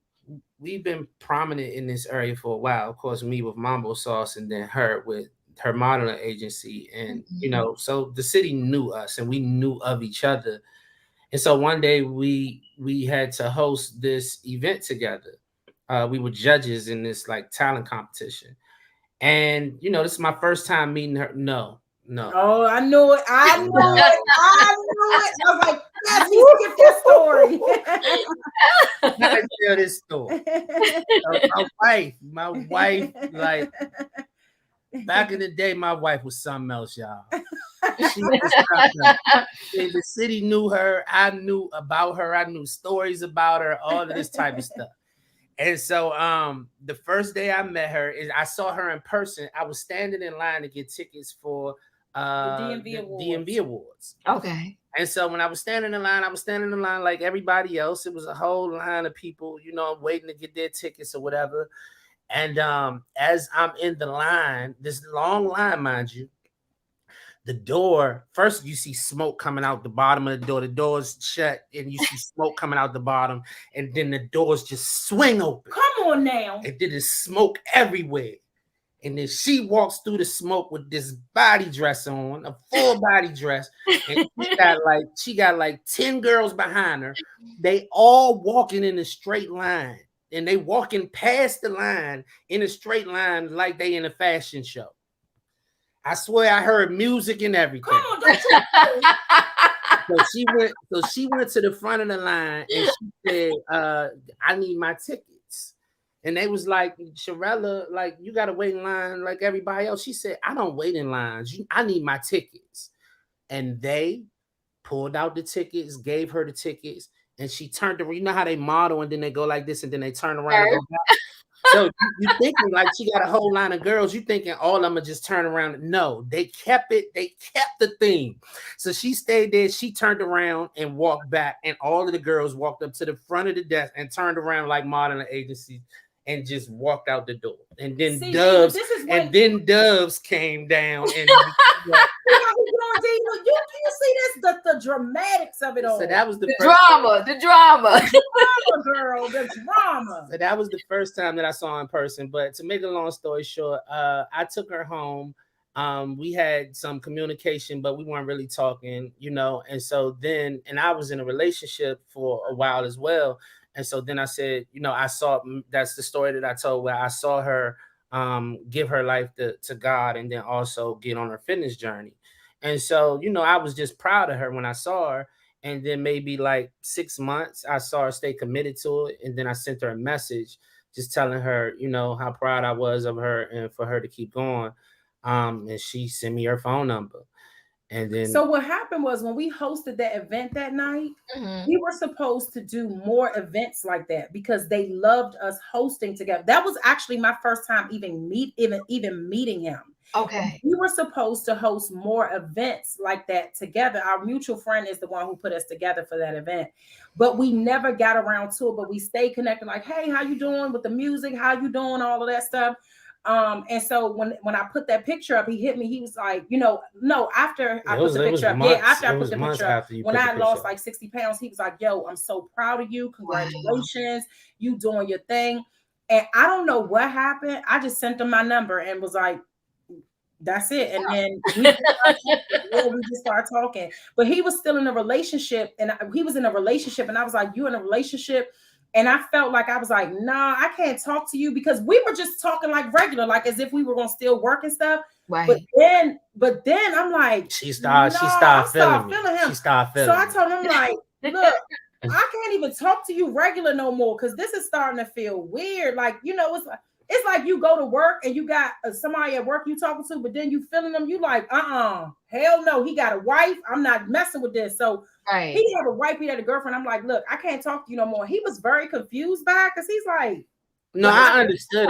we've been prominent in this area for a while. Of course, me with Mambo Sauce, and then her with her modeling agency, and so the city knew us, and we knew of each other. And so one day we had to host this event together. We were judges in this like talent competition, and this is my first time meeting her. No, no. Oh, I knew it. I knew it. I knew it. I was like, yes, he skipped that story. I gotta tell this story. My wife, like back in the day, my wife was something else, y'all. She was something. The city knew her. I knew about her. I knew stories about her. All of this type of stuff. And so, the first day I met her, I saw her in person. I was standing in line to get tickets for the DMV Awards. Okay. And so when I was standing in line, like everybody else. It was a whole line of people, waiting to get their tickets or whatever. And as I'm in the line, this long line, mind you, the door, first you see smoke coming out the bottom of the door. The door's shut and you see smoke coming out the bottom. And then the doors just swing open. Come on now. And then there's smoke everywhere. And then she walks through the smoke with this body dress on, a full body dress. And she got like 10 girls behind her. They all walking in a straight line. And they walking past the line in a straight line like they in a fashion show. I swear I heard music and everything. Come on, so she went to the front of the line and she said, I need my tickets. And they was like, Sherrell, like, you got to wait in line like everybody else. She said, I don't wait in lines. I need my tickets. And they pulled out the tickets, gave her the tickets, and she turned around. You know how they model and then they go like this and then they turn around and go back? So you thinking like she got a whole line of girls. You thinking all of them are just turn around. No, they kept it. They kept the theme. So she stayed there. She turned around and walked back. And all of the girls walked up to the front of the desk and turned around like modeling agencies and just walked out the door. And then Doves came down and you see this the dramatics of it all. So that was the drama. The drama, girl, the drama. So that was the first time that I saw her in person. But to make a long story short, I took her home. We had some communication, but we weren't really talking, and so then, and I was in a relationship for a while as well. And so then I said, that's the story that I told where I saw her give her life to God and then also get on her fitness journey. And so, I was just proud of her when I saw her. And then maybe like 6 months, I saw her stay committed to it. And then I sent her a message just telling her, how proud I was of her and for her to keep going. And she sent me her phone number. And then, so what happened was when we hosted that event that night, we were supposed to do more events like that because they loved us hosting together. That was actually my first time even meeting him. Okay. We were supposed to host more events like that together. Our mutual friend is the one who put us together for that event, but we never got around to it. But we stayed connected. Like, hey, how you doing with the music? How you doing? All of that stuff. And so when I put that picture up, he hit me. He was like, no, after I put the picture up, after I put the picture up, when I lost like 60 pounds, he was like, yo, I'm so proud of you. Congratulations. Wow. You doing your thing. And I don't know what happened. I just sent him my number and was like, that's it. And then we just started talking. But he was still in a relationship and he was in a relationship. And I was like, you in a relationship? And I felt like I was like, nah, I can't talk to you because we were just talking like regular, like as if we were going to still work and stuff. Right. But then I'm like, she started feeling him. She started feeling. So I told him like, look, I can't even talk to you regular no more because this is starting to feel weird. Like, it's like you go to work and you got somebody at work you talking to, but then you feeling them. You like, hell no, he got a wife. I'm not messing with this. So he had a wife, he had a girlfriend. I'm like, look, I can't talk to you no more. He was very confused by it because he's like, no, I understood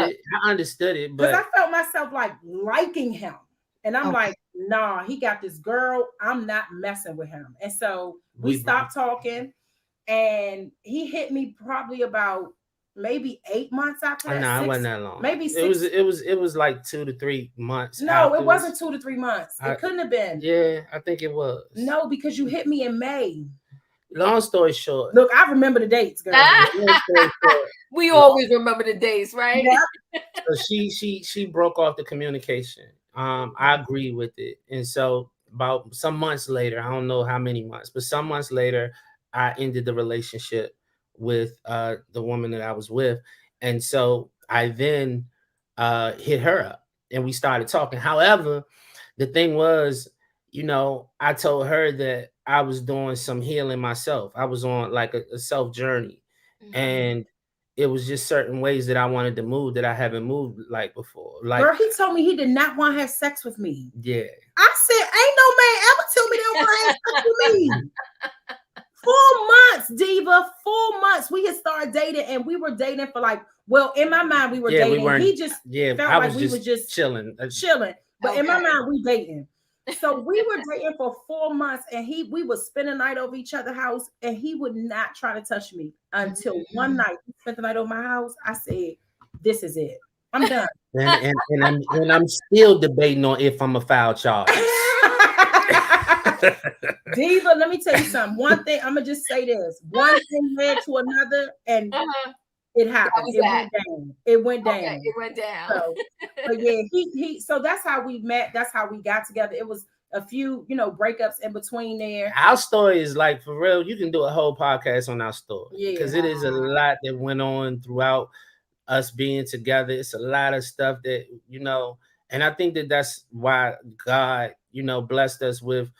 it. But I felt myself like liking him. And I'm like, nah, he got this girl. I'm not messing with him. And so we stopped talking and he hit me probably about maybe 8 months after that. No, it wasn't that long. Maybe 6. It was like 2 to 3 months. No, it wasn't 2 to 3 months. It couldn't have been. Yeah, I think it was. No, because you hit me in May. Long story short. Look, I remember the dates, girl. Long story short. We always remember the dates, right? Yeah. So she broke off the communication. I agree with it. And so about some months later, I don't know how many months, but some months later, I ended the relationship with the woman that I was with. And so I then hit her up and we started talking. However, the thing was, I told her that I was doing some healing myself. I was on like a self journey. And it was just certain ways that I wanted to move that I haven't moved like before. Like, girl, he told me he did not want to have sex with me. Yeah. I said, ain't no man ever tell me they don't want to have sex with me. 4 months, Diva. 4 months. We had started dating, and we were dating for like, well, in my mind, we were dating. He just felt like we were just chilling. But in my mind, we dating. So we were dating for 4 months, and we would spend the night over each other's house, and he would not try to touch me until one night he spent the night over my house. I said, "This is it. I'm done." and I'm still debating on if I'm a foul charge. Diva, let me tell you something. One thing, I'm gonna just say this. One thing led to another, and it happened. It went down. Okay, it went down. So, but yeah, he. So that's how we met. That's how we got together. It was a few, breakups in between there. Our story is like, for real. You can do a whole podcast on our story because it is a lot that went on throughout us being together. It's a lot of stuff that and I think that that's why God, blessed us with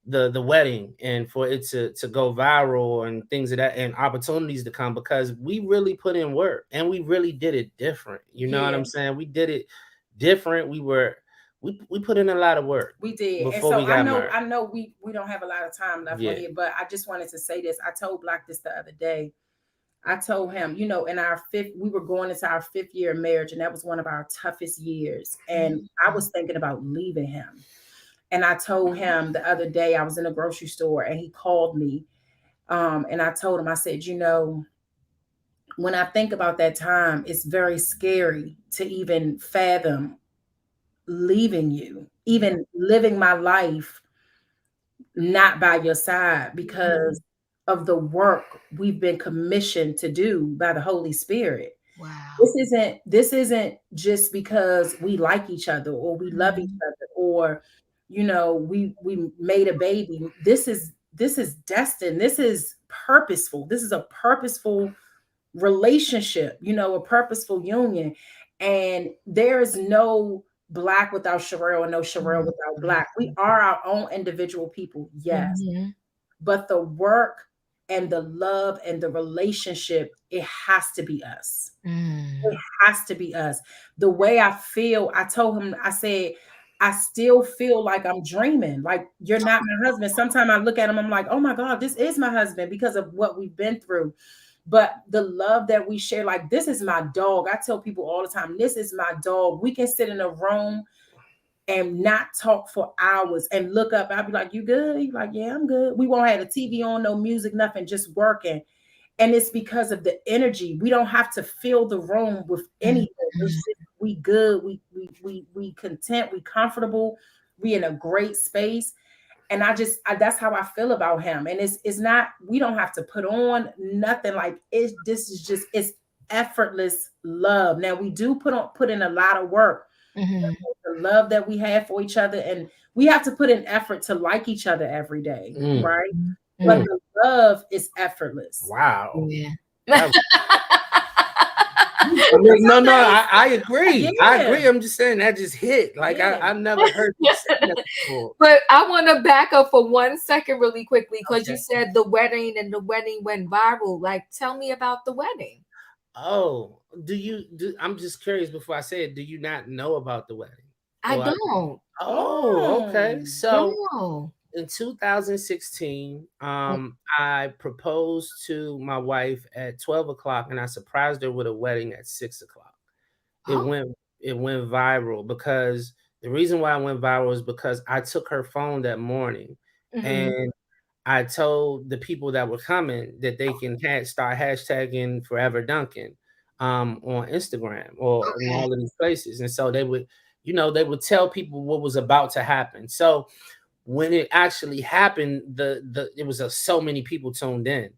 the wedding and for it to go viral and things of that and opportunities to come, because we really put in work and we really did it different. You know what I'm saying? We did it different. We put in a lot of work. We did. Before and so we got I know we don't have a lot of time left on here, but I just wanted to say this. I told Black this the other day. I told him, in we were going into our 5th year of marriage, and that was one of our toughest years. And I was thinking about leaving him. And I told him the other day, I was in a grocery store and he called me. And I told him, I said, when I think about that time, it's very scary to even fathom leaving you, even living my life not by your side, because of the work we've been commissioned to do by the Holy Spirit. Wow. This isn't just because we like each other or we love each other or we made a baby. This is destined. This is purposeful. This is a purposeful relationship, a purposeful union. And there is no Black without Sherrell and no Sherrell without Black. We are our own individual people, yes. But the work and the love and the relationship, it has to be us. It has to be us. The way I feel, I told him, I said, I still feel like I'm dreaming. Like, you're not my husband. Sometimes I look at him, I'm like, oh my God, this is my husband because of what we've been through. But the love that we share, like, this is my dog. I tell people all the time, this is my dog. We can sit in a room and not talk for hours and look up. I'll be like, you good? He's like, yeah, I'm good. We won't have the TV on, no music, nothing, just working. And it's because of the energy. We don't have to fill the room with anything. It's just, we good. We content. We comfortable. We in a great space. And that's how I feel about him. And it's not, we don't have to put on nothing. Like, it's effortless love. Now we do put in a lot of work. The love that we have for each other, and we have to put in effort to like each other every day, right? But the love is effortless. Wow. Yeah. I agree. Yeah. I agree. I'm just saying that just hit. Like, I've never heard you say that before. But I want to back up for 1 second really quickly, because you said the wedding and the wedding went viral. Like, tell me about the wedding. Oh, I'm just curious before I say it, do you not know about the wedding? I don't. Okay. So in 2016, I proposed to my wife at 12 o'clock and I surprised her with a wedding at 6 o'clock. It went viral because the reason why it went viral is because I took her phone that morning and I told the people that were coming that they can start hashtagging Forever Duncan on Instagram or in all of these places. And so they would tell people what was about to happen. So when it actually happened, it was so many people tuned in.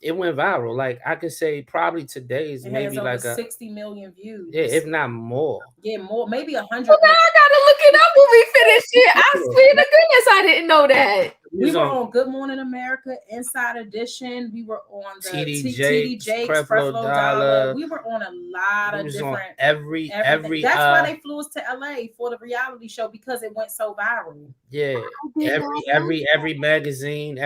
It went viral. Like I could say, probably today's it maybe has over like 60 million views. yeah, if not more. Yeah, more, maybe 100. Well, now I gotta look it up when we finish here. I swear to goodness, I didn't know that. We were on Good Morning America, Inside Edition. We were on the TD Jakes, Creflo Dollar. We were on a lot of different every. That's why they flew us to LA for the reality show, because it went so viral. Yeah, every magazine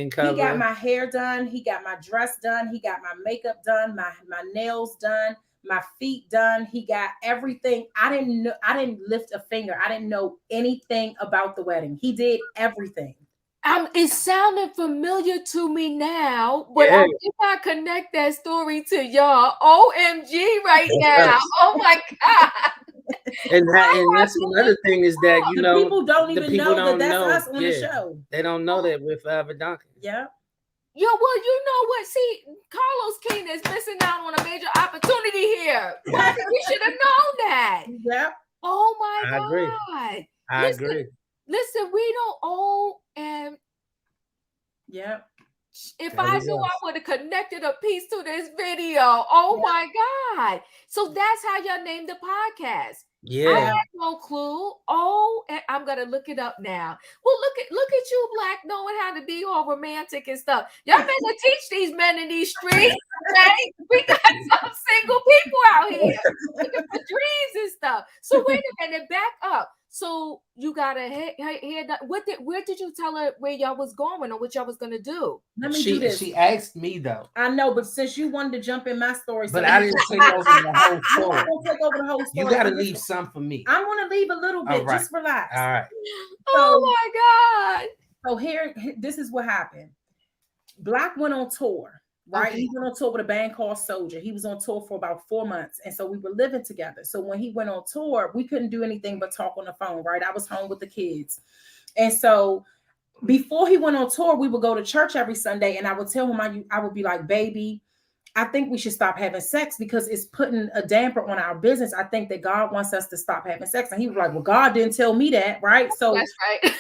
cover. He got my hair done. He got my dress done. He got my makeup done. My nails done. My feet done. He got everything. I didn't lift a finger. I didn't know anything about the wedding. He did everything. It's sounding familiar to me now, but I did not connect that story to y'all. OMG right now. Oh my God. And that's another thing is that, you know, people don't even know that that's us on the show. They don't know that with Duncan. Yeah. Yo, well, you know what? See, Carlos King is missing out on a major opportunity here. We should have known that. Yeah. Oh my God. Agree. I agree. Listen, we don't own, and yeah. If I knew, I would have connected a piece to this video. Oh my God. So that's how y'all named the podcast. Yeah. I had no clue. Oh, and I'm gonna look it up now. Well, look at you, Black, knowing how to be all romantic and stuff. Y'all better teach these men in these streets. Okay? We got some single people out here looking for dreams and stuff. So wait a minute, back up. So you gotta hear that. Where did you tell her where y'all was going or what y'all was gonna do? Let me do this. She asked me though. I know, but since you wanted to jump in my story, but I didn't take over the whole story. Take over the whole story. You gotta leave some for me. I'm gonna leave a little bit. Right. Just relax. All right. Oh my God. So here, this is what happened. Black went on tour. Right, he went on tour with a band called Soldier. He was on tour for about 4 months, and so we were living together. So when he went on tour, we couldn't do anything but talk on the phone. Right, I was home with the kids, and so before he went on tour, we would go to church every Sunday, and I would tell him, I would be like, "Baby, I think we should stop having sex because it's putting a damper on our business. I think that God wants us to stop having sex." And he was like, "Well, God didn't tell me that, right?" So that's right.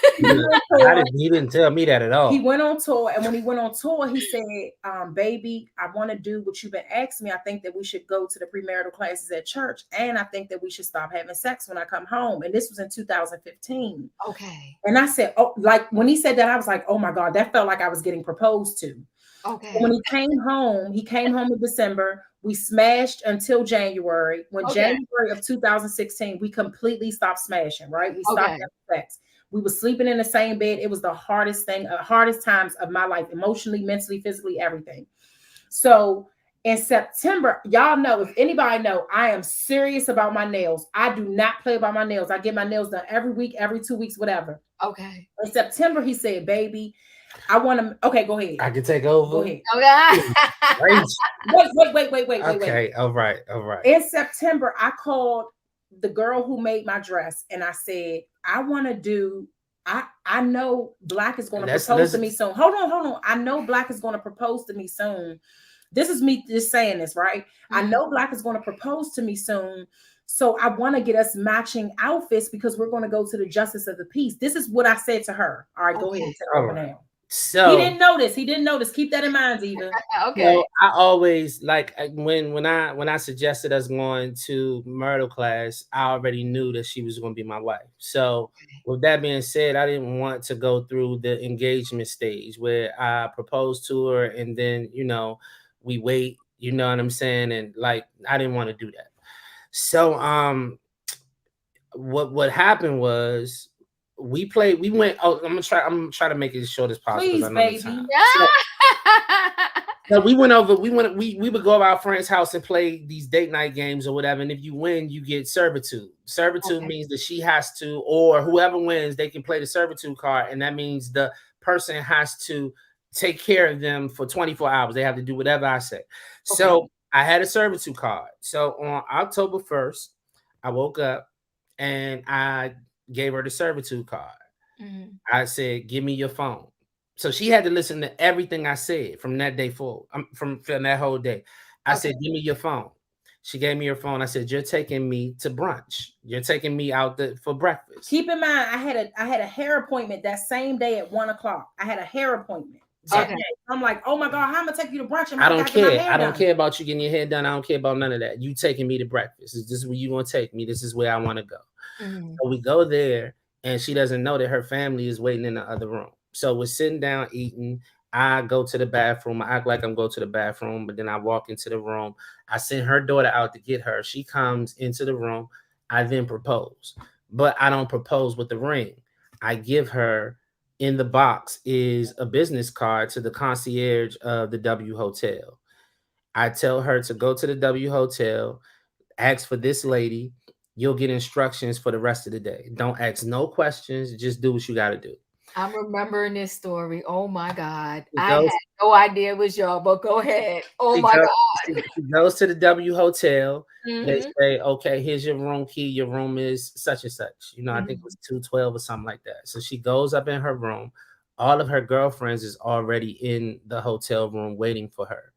He didn't tell me that at all. He went on tour, and when he went on tour, he said, "Baby, I want to do what you've been asking me. I think that we should go to the premarital classes at church, and I think that we should stop having sex when I come home." And this was in 2015. Okay. And I said, "Oh," like when he said that, I was like, "Oh my God," that felt like I was getting proposed to. Okay. When he came home in December. We smashed until January. When January of 2016, we completely stopped smashing, right? We stopped having sex. We were sleeping in the same bed. It was the hardest times of my life, emotionally, mentally, physically, everything. So in September, y'all know, if anybody know, I am serious about my nails. I do not play about my nails. I get my nails done every week, every 2 weeks, whatever. Okay. In September, he said, "Baby, I want to." Okay, go ahead. I can take over. Go ahead. Okay. Wait. Okay. All right. In September, I called the girl who made my dress, and I said, "I want to do. I know Black is going to propose to me soon. Hold on. I know Black is going to propose to me soon. This is me just saying this, right? Mm-hmm. I know Black is going to propose to me soon." So I want to get us matching outfits because we're going to go to the Justice of the Peace. This is what I said to her. All right, go ahead. Take over now. So he didn't notice. Keep that in mind, Eva. Okay. So I always like when I suggested us going to marital class, I already knew that she was going to be my wife. So with that being said, I didn't want to go through the engagement stage where I proposed to her and then, you know, we wait, you know what I'm saying? And like, I didn't want to do that. So what happened was we went. Oh, I'm gonna try to make it as short as possible. Please, baby. So we would go to our friend's house and play these date night games or whatever. And if you win, you get servitude. Servitude means that she has to, or whoever wins, they can play the servitude card. And that means the person has to take care of them for 24 hours. They have to do whatever I say. So I had a servitude card. So on October 1st, I woke up and I gave her the servitude card. Mm-hmm. I said, "Give me your phone." So she had to listen to everything I said from that day forward, from that whole day. I said, "Give me your phone." She gave me her phone. I said, "You're taking me to brunch. You're taking me out for breakfast." Keep in mind, I had a hair appointment that same day at 1 o'clock. I had a hair appointment. Okay. I'm like, oh my God, how am I gonna take you to brunch? I don't care. I don't done. care about you getting your hair done. I don't care about none of that. You taking me to breakfast. This is where you gonna take me. This is where I want to go. Mm-hmm. So we go there, and she doesn't know that her family is waiting in the other room. So we're sitting down eating. I go to the bathroom. I act like I'm going to the bathroom, but then I walk into the room. I send her daughter out to get her. She comes into the room. I then propose, but I don't propose with the ring. I give her, in the box is a business card to the concierge of the W Hotel. I tell her to go to the W Hotel, ask for this lady. You'll get instructions for the rest of the day. Don't ask no questions. Just do what you got to do. I'm remembering this story. Oh my God. She I goes, had no idea it was y'all, but go ahead. Oh she my goes, God. she goes to the W Hotel. They Mm-hmm. say, okay, here's your room key. Your room is such and such. You know, I think it Mhm. was 212 or something like that. So she goes up in her room. All of her girlfriends is already in the hotel room waiting for her.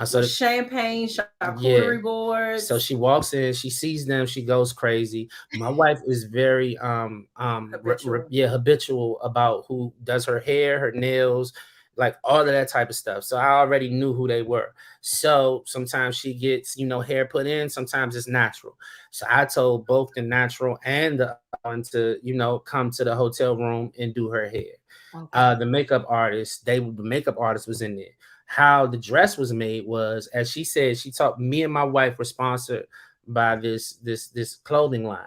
So With champagne, yeah. charcuterie boards. So she walks in, she sees them, she goes crazy. My wife is very Habitual. habitual about who does her hair, her nails, like all of that type of stuff. So I already knew who they were. So sometimes she gets, hair put in, sometimes it's natural. So I told both the natural and the other one to, come to the hotel room and do her hair. Okay. The makeup artist was in there. How the dress was made was, as she said, she taught me and my wife were sponsored by this clothing line.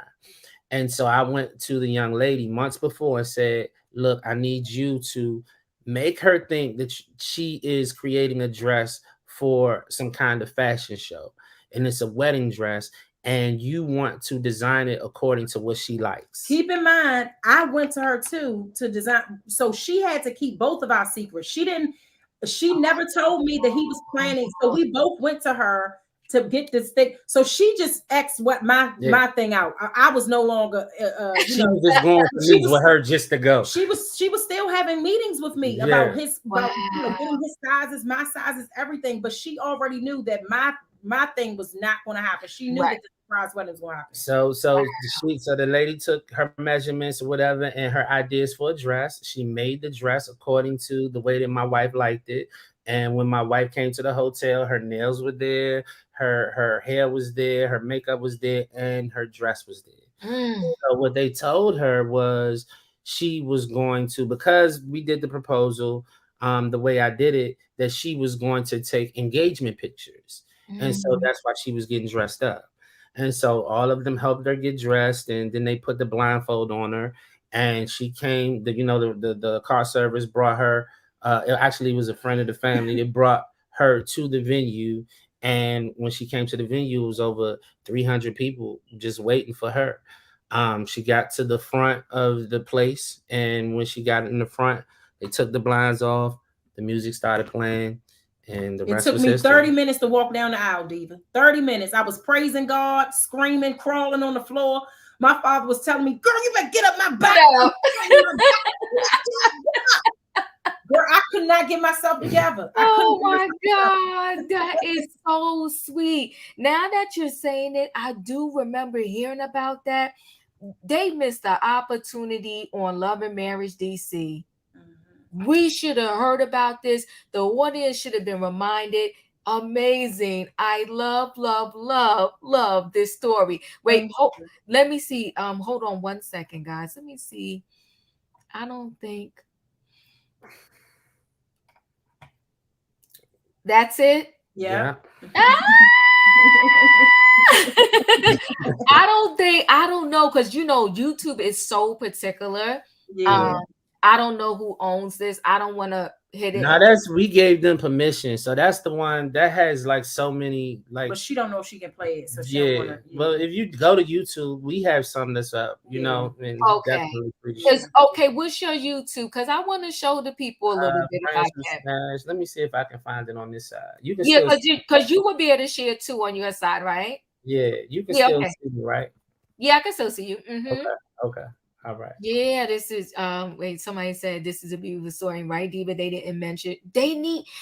And so I went to the young lady months before and said, look, I need you to make her think that she is creating a dress for some kind of fashion show. And it's a wedding dress. And you want to design it according to what she likes. Keep in mind, I went to her too to design. So she had to keep both of our secrets. She never told me that he was planning. So we both went to her to get this thing. So she just asked what my thing out. I was no longer she was just going for meetings with her just to go. She was still having meetings with me about getting his sizes, my sizes, everything. But she already knew that my thing was not going to happen. She knew that the surprise wedding was going to happen. So the lady took her measurements or whatever and her ideas for a dress. She made the dress according to the way that my wife liked it. And when my wife came to the hotel, her nails were there, her hair was there, her makeup was there, and her dress was there. So what they told her was she was going to, because we did the proposal the way I did it, that she was going to take engagement pictures. And so that's why she was getting dressed up. And so all of them helped her get dressed, and then they put the blindfold on her. And she came. The car service brought her. It actually was a friend of the family. They brought her to the venue, and when she came to the venue, it was over 300 people just waiting for her. She got to the front of the place, and when she got in the front, they took the blinds off. The music started playing. And the rest took was me history. 30 minutes to walk down the aisle, Diva. 30 minutes. I was praising God, screaming, crawling on the floor. My father was telling me, girl, you better get up my back. Girl, I could not get myself together. Oh my God, that is so sweet. Now that you're saying it, I do remember hearing about that. They missed the opportunity on Love and Marriage DC. We should have heard about this. The audience should have been reminded. Amazing. I love this story. Wait, let me see. Hold on one second, guys. Let me see. I don't think that's it. Yeah. I don't know, because YouTube is so particular. Yeah. I don't know who owns this. I don't want to hit it. No, we gave them permission. So that's the one that has like so many but she don't know if she can play it. So she yeah. don't wanna, Well, if you go to YouTube, we have some that's up, and okay. Okay, what's your YouTube? Because I want to show the people a little bit if I can. Let me see if I can find it on this side. You can because you would be able to share too on your side, right? Yeah, you can still see me, right? Yeah, I can still see you. Okay. All right. Yeah, this is wait, somebody said this is a beautiful story, right, Diva? They didn't mention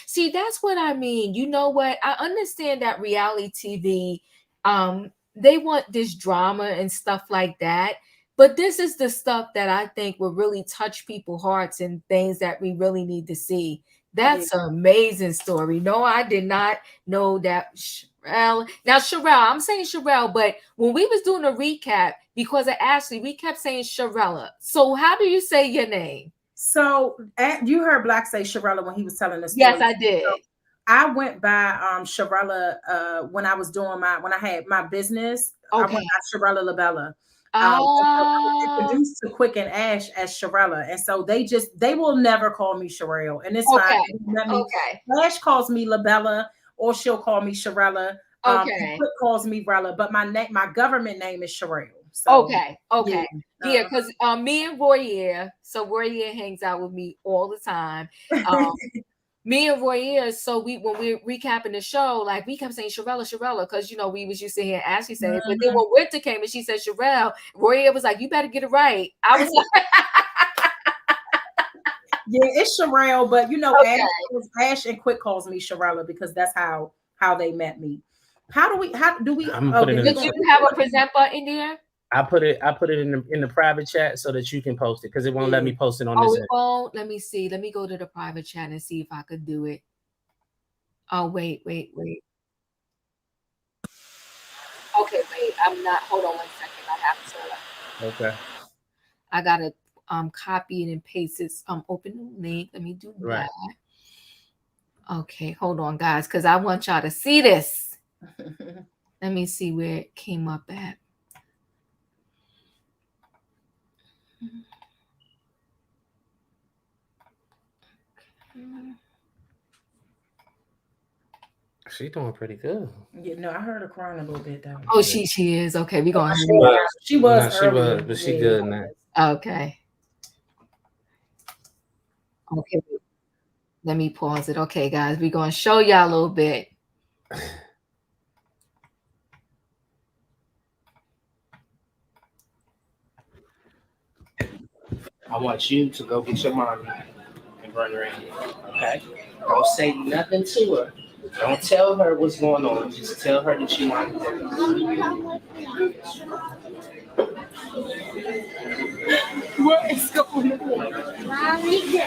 see, that's what I mean. You know what? I understand that reality TV they want this drama and stuff like that. But this is the stuff that I think will really touch people's hearts and things that we really need to see. That's an amazing story. No, I did not know that. Sherrell. Now, Sherrell, I'm saying Sherrell, but when we was doing a recap, because of Ashley, we kept saying Sherrella. So how do you say your name? So you heard Black say Sherrella when he was telling the story. Yes, I did. So I went by Sherrella when I was doing when I had my business. Okay. I went by Sherrella LaBella. So I was introduced to Quick and Ash as Sherrella, and so they will never call me Sherrell, and it's fine. Ash calls me LaBella, or she'll call me Sherrella. Okay. Quick calls me Rella, but my government name is Sherrell. So, okay. Yeah, because me and Royer, so Royer hangs out with me all the time. Me and Royer, so when we're recapping the show, like we kept saying Sherrella, because we was used to hear Ashley say it. But then when Winter came and she said Sherrell, Royer was like, "You better get it right." I was like, "Yeah, it's Sherrell," but Ash and Quick calls me Sherrella because that's how they met me. How do we? Do you have a presenter in there? I put it in the private chat so that you can post it because it won't let me post it on this. It won't. Let me see. Let me go to the private chat and see if I could do it. Oh, wait. Okay, wait. I'm not. Hold on 1 second. I have to. Okay. I gotta copy it and paste it. Open the link. Let me do that. Okay, hold on, guys, because I want y'all to see this. Let me see where it came up at. She's doing pretty good. Yeah, no, I heard her crying a little bit though. Oh, she is. Okay, we're gonna. She was, but she good now. Okay. Okay. Let me pause it. Okay, guys, we're gonna show y'all a little bit. I want you to go get your mommy and run her in. Okay? Don't say nothing to her. Don't tell her what's going on. Just tell her that you want to. What is going on? Mommy,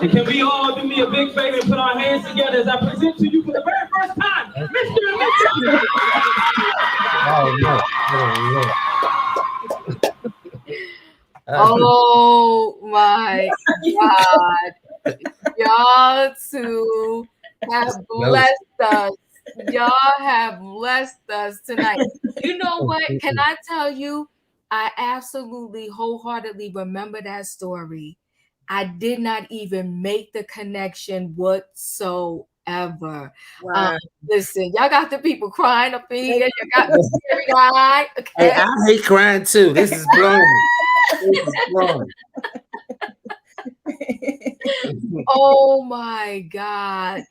And can we all do me a big favor and put our hands together as I present to you for the very first time, Mr. and Mrs. Oh no! Oh my God. Y'all two have blessed us. Y'all have blessed us tonight. You know what? Can I tell you? I absolutely wholeheartedly remember that story. I did not even make the connection whatsoever. Wow. Listen, y'all got the people crying up in here. You got the teary eyed. Okay. Hey, I hate crying too. This is blowing. This is blowing. Oh my God.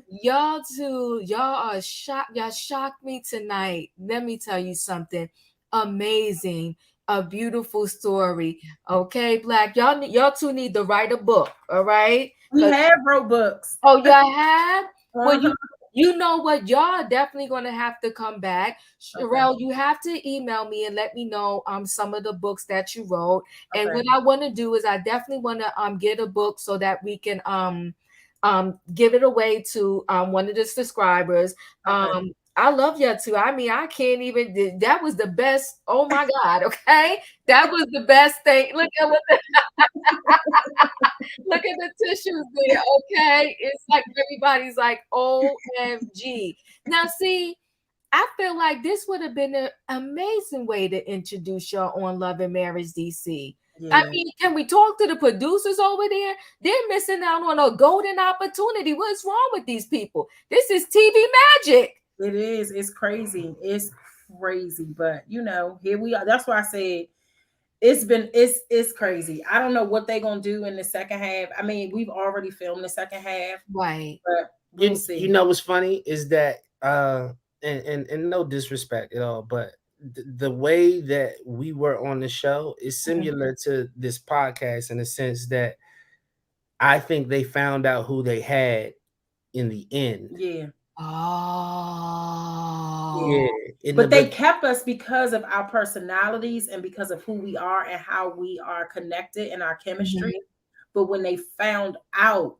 Y'all two, y'all are shocked. Y'all shocked me tonight. Let me tell you something amazing, a beautiful story. Okay, Black, y'all two need to write a book. All right. We have wrote books. Oh, y'all have? Well, Uh-huh. you know what? Y'all are definitely gonna have to come back. Sherrell, you have to email me and let me know some of the books that you wrote. And what I want to do is I definitely want to get a book so that we can give it away to one of the subscribers. I love you too. I mean, I can't even. That was the best. Oh my God! Okay, that was the best thing. Look at look at the tissues there. Okay, it's like everybody's like, OMG. Now, see, I feel like this would have been an amazing way to introduce y'all on Love and Marriage DC. Yeah. I mean, can we talk to the producers over there? They're missing out on a golden opportunity. What's wrong with these people? This is TV magic. It is. It's crazy. It's crazy. But here we are. That's why I said it's crazy. I don't know what they're gonna do in the second half. I mean, we've already filmed the second half. Right. But we'll see. You know what's funny is that and no disrespect at all, but the way that we were on the show is similar to this podcast in the sense that I think they found out who they had in the end. Yeah. Oh. Yeah. But they kept us because of our personalities and because of who we are and how we are connected and our chemistry. But when they found out,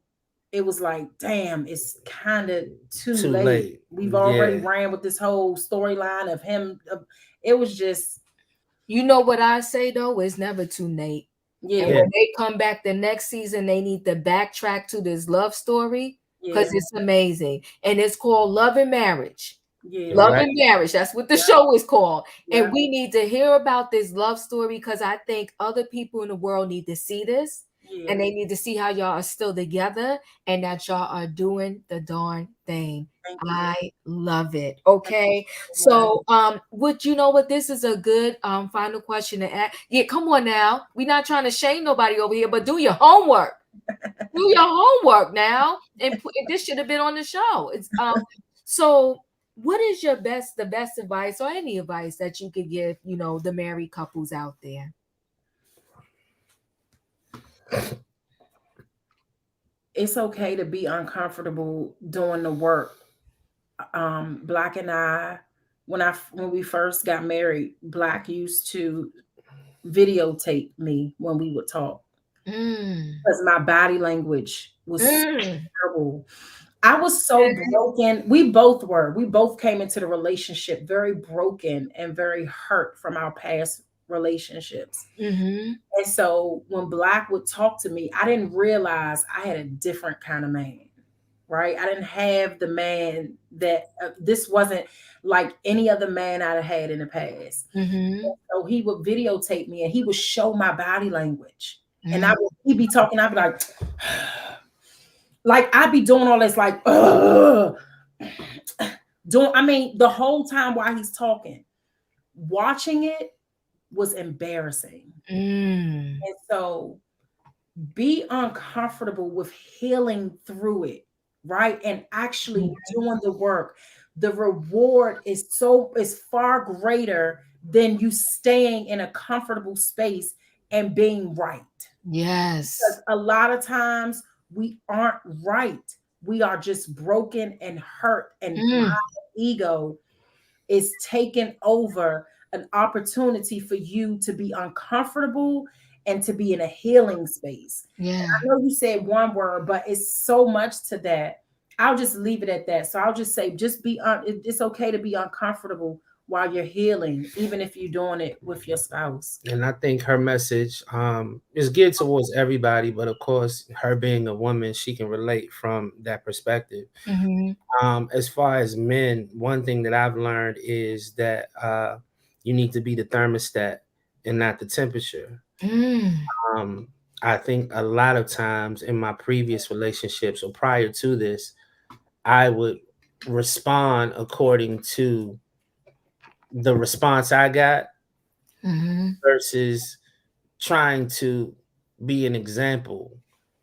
it was like, damn, it's kind of too late. We've already ran with this whole storyline of him. It was just. You know what I say, though? It's never too late. Yeah. And when they come back the next season, they need to backtrack to this love story because it's amazing. And it's called Love and Marriage. Yeah. Love and Marriage. That's what the show is called. Yeah. And we need to hear about this love story because I think other people in the world need to see this. Yeah. And they need to see how y'all are still together and that y'all are doing the darn thing. I love it. Okay. So would you know what, this is a good final question to ask. Yeah, come on now. We're not trying to shame nobody over here, but do your homework. Do your homework now. And this should have been on the show. It's so what is the best advice or any advice that you could give, the married couples out there? It's okay to be uncomfortable doing the work. Black and I, when we first got married, Black used to videotape me when we would talk because my body language was terrible. I was so broken. We both were. We both came into the relationship very broken and very hurt from our past relationships. And so when Black would talk to me, I didn't realize I had a different kind of man, right? I didn't have the man that this wasn't like any other man I'd had in the past. So he would videotape me and he would show my body language. And he'd be talking, I'd be like I'd be doing all this like the whole time while he's talking, watching it was embarrassing. And so be uncomfortable with healing through it, right? And actually doing the work. The reward is far greater than you staying in a comfortable space and being right. Yes. Because a lot of times we aren't right. We are just broken and hurt, and my ego is taking over an opportunity for you to be uncomfortable and to be in a healing space. Yeah. I know you said one word, but it's so much to that. I'll just leave it at that. So I'll just say, just be it's okay to be uncomfortable while you're healing, even if you're doing it with your spouse. And I think her message is geared towards everybody, but of course, her being a woman, she can relate from that perspective. As far as men, one thing that I've learned is that you need to be the thermostat and not the temperature. I think a lot of times in my previous relationships or prior to this, I would respond according to the response I got versus trying to be an example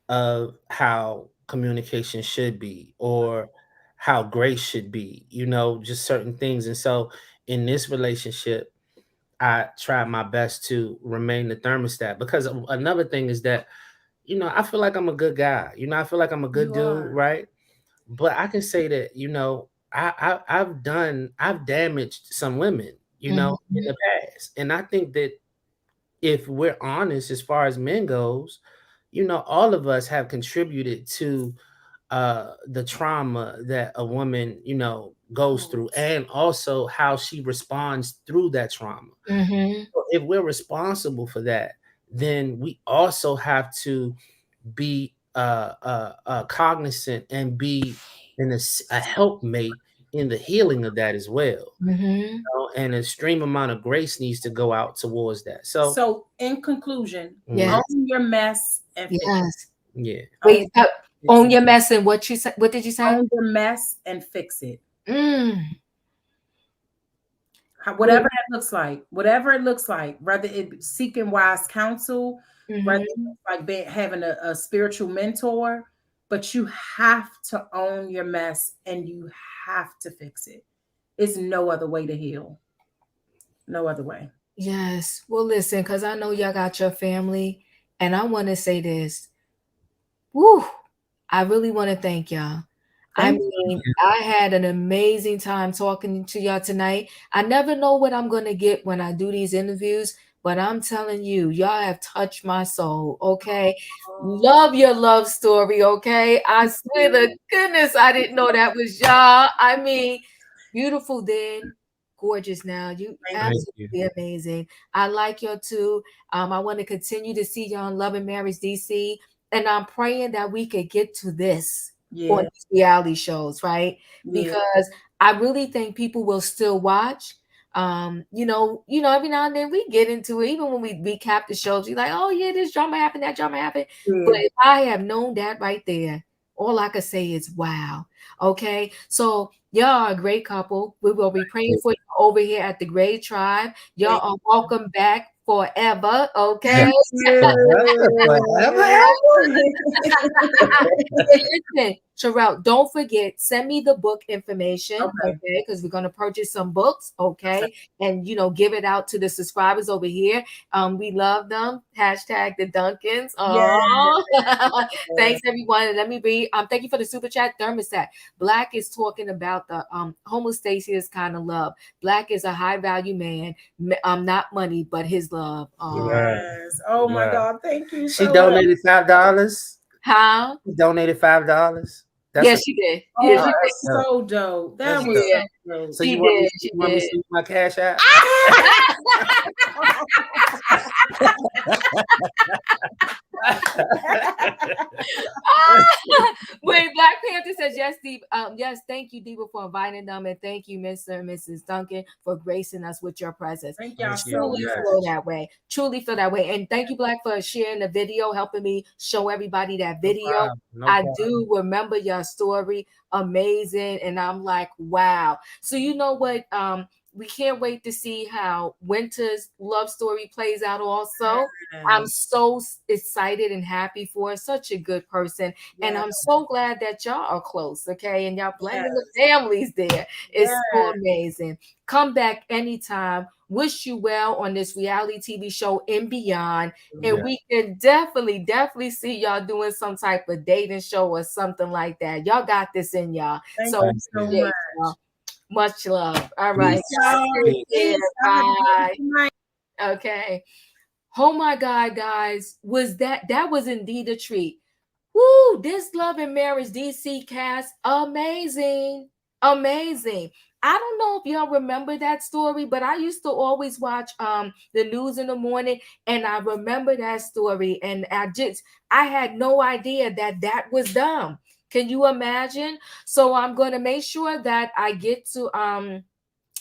of how communication should be or how grace should be, just certain things. And so in this relationship, I try my best to remain the thermostat, because another thing is that, I feel like I'm a good guy. I feel like I'm a good dude, right? But I can say that, I've damaged some women, in the past. And I think that if we're honest, as far as men goes, all of us have contributed to the trauma that a woman, goes through, and also how she responds through that trauma. So if we're responsible for that, then we also have to be cognizant and be a helpmate in the healing of that as well. And an extreme amount of grace needs to go out towards that. So in conclusion, own your mess and fix it. Yeah. Wait, own your mess and what you said? What did you say? Own your mess and fix it. Whatever that looks like, whether it seeking wise counsel, whether it's like having a spiritual mentor, but you have to own your mess and you have to fix it. It's no other way to heal. No other way. Yes. Well, listen, because I know y'all got your family, and I want to say this. Woo! I really want to thank y'all. I had an amazing time talking to y'all tonight. I never know what I'm going to get when I do these interviews, but I'm telling you, y'all have touched my soul, okay? Love your love story, okay? I swear to goodness, I didn't know that was y'all. I mean, beautiful then, gorgeous now. You absolutely amazing. I like y'all too. I want to continue to see y'all on Love and Marriage DC, and I'm praying that we could get to this on these reality shows, right? Because I really think people will still watch. Every now and then we get into it, even when we recap the shows, we're like, oh yeah, this drama happened, that drama happened. But if I have known that right there, all I could say is wow. Okay. So y'all are a great couple. We will be praying for you over here at the Great Tribe. Y'all are welcome back forever. Okay. Listen, Sherrell, don't forget, send me the book information, okay? Because we're gonna purchase some books, okay? And give it out to the subscribers over here. We love them. Hashtag the Duncans. Oh, thanks everyone. And let me read. Thank you for the super chat, thermostat. Black is talking about the homostasis kind of love. Black is a high value man. Not money, but his love. Yes. Oh my God. Thank you. She donated $5. How? She donated $5. Yes, she did. Oh, yeah, she did. So dope. That was so dope. So you want me to see my cash app? Wait, Black Panther says yes, Steve. Yes, thank you, Diva, for inviting them, and thank you, Mr. and Mrs. Duncan, for gracing us with your presence. Thank y'all so truly much. feel that way. Truly feel that way. And thank you, Black, for sharing the video, helping me show everybody that video. No problem. Do remember your story. Amazing. And I'm like, wow. So you know what? We can't wait to see how Winter's love story plays out also. I'm so excited and happy for her. Such a good person. And I'm so glad that y'all are close, okay? And y'all blending the families there. It's so amazing. Come back anytime. Wish you well on this reality TV show and beyond. And we can definitely see y'all doing some type of dating show or something like that. Y'all got this in y'all. Thank you so much. Y'all. Much love. All right. Peace. Bye. Okay. Oh my God, guys, that was indeed a treat. Woo, this Love and Marriage DC cast, amazing. Amazing. I don't know if y'all remember that story, but I used to always watch the news in the morning, and I remember that story, and I had no idea that was them. Can you imagine? So I'm going to make sure that I get to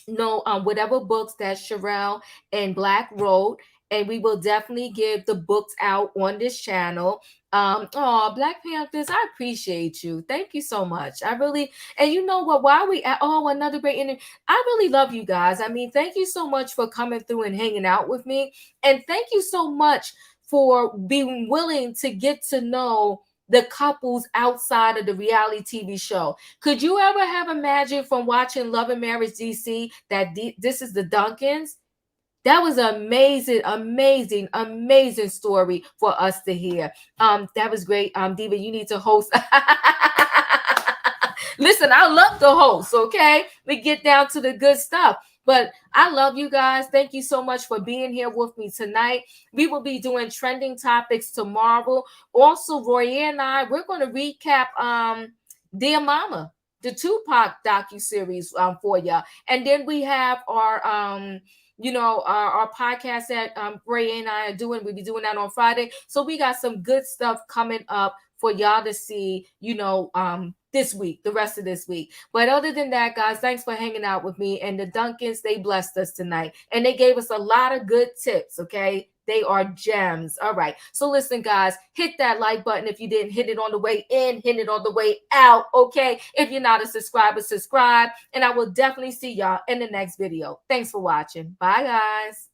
know whatever books that Sherrell and Black wrote, and we will definitely give the books out on this channel. Oh, Black Panthers, I appreciate you. Thank you so much. I really, and you know what? While we at another great interview, I really love you guys. I mean, thank you so much for coming through and hanging out with me, and thank you so much for being willing to get to know the couples outside of the reality TV show. Could you ever have imagined from watching Love and Marriage DC that this is the Duncans? That was an amazing, amazing, amazing story for us to hear. That was great. Diva, you need to host. Listen, I love the host, okay? We get down to the good stuff. But I love you guys. Thank you so much for being here with me tonight. We will be doing trending topics tomorrow. Also, Roy and I, we're going to recap Dear Mama, the Tupac docuseries for y'all. And then we have our our podcast that Ray and I are doing. We'll be doing that on Friday. So we got some good stuff coming up for y'all to see, this week, the rest of this week. But other than that, guys, thanks for hanging out with me. And the Duncans, they blessed us tonight. And they gave us a lot of good tips, okay? They are gems. All right. So listen, guys, hit that like button if you didn't hit it on the way in, hit it on the way out, okay? If you're not a subscriber, subscribe. And I will definitely see y'all in the next video. Thanks for watching. Bye, guys.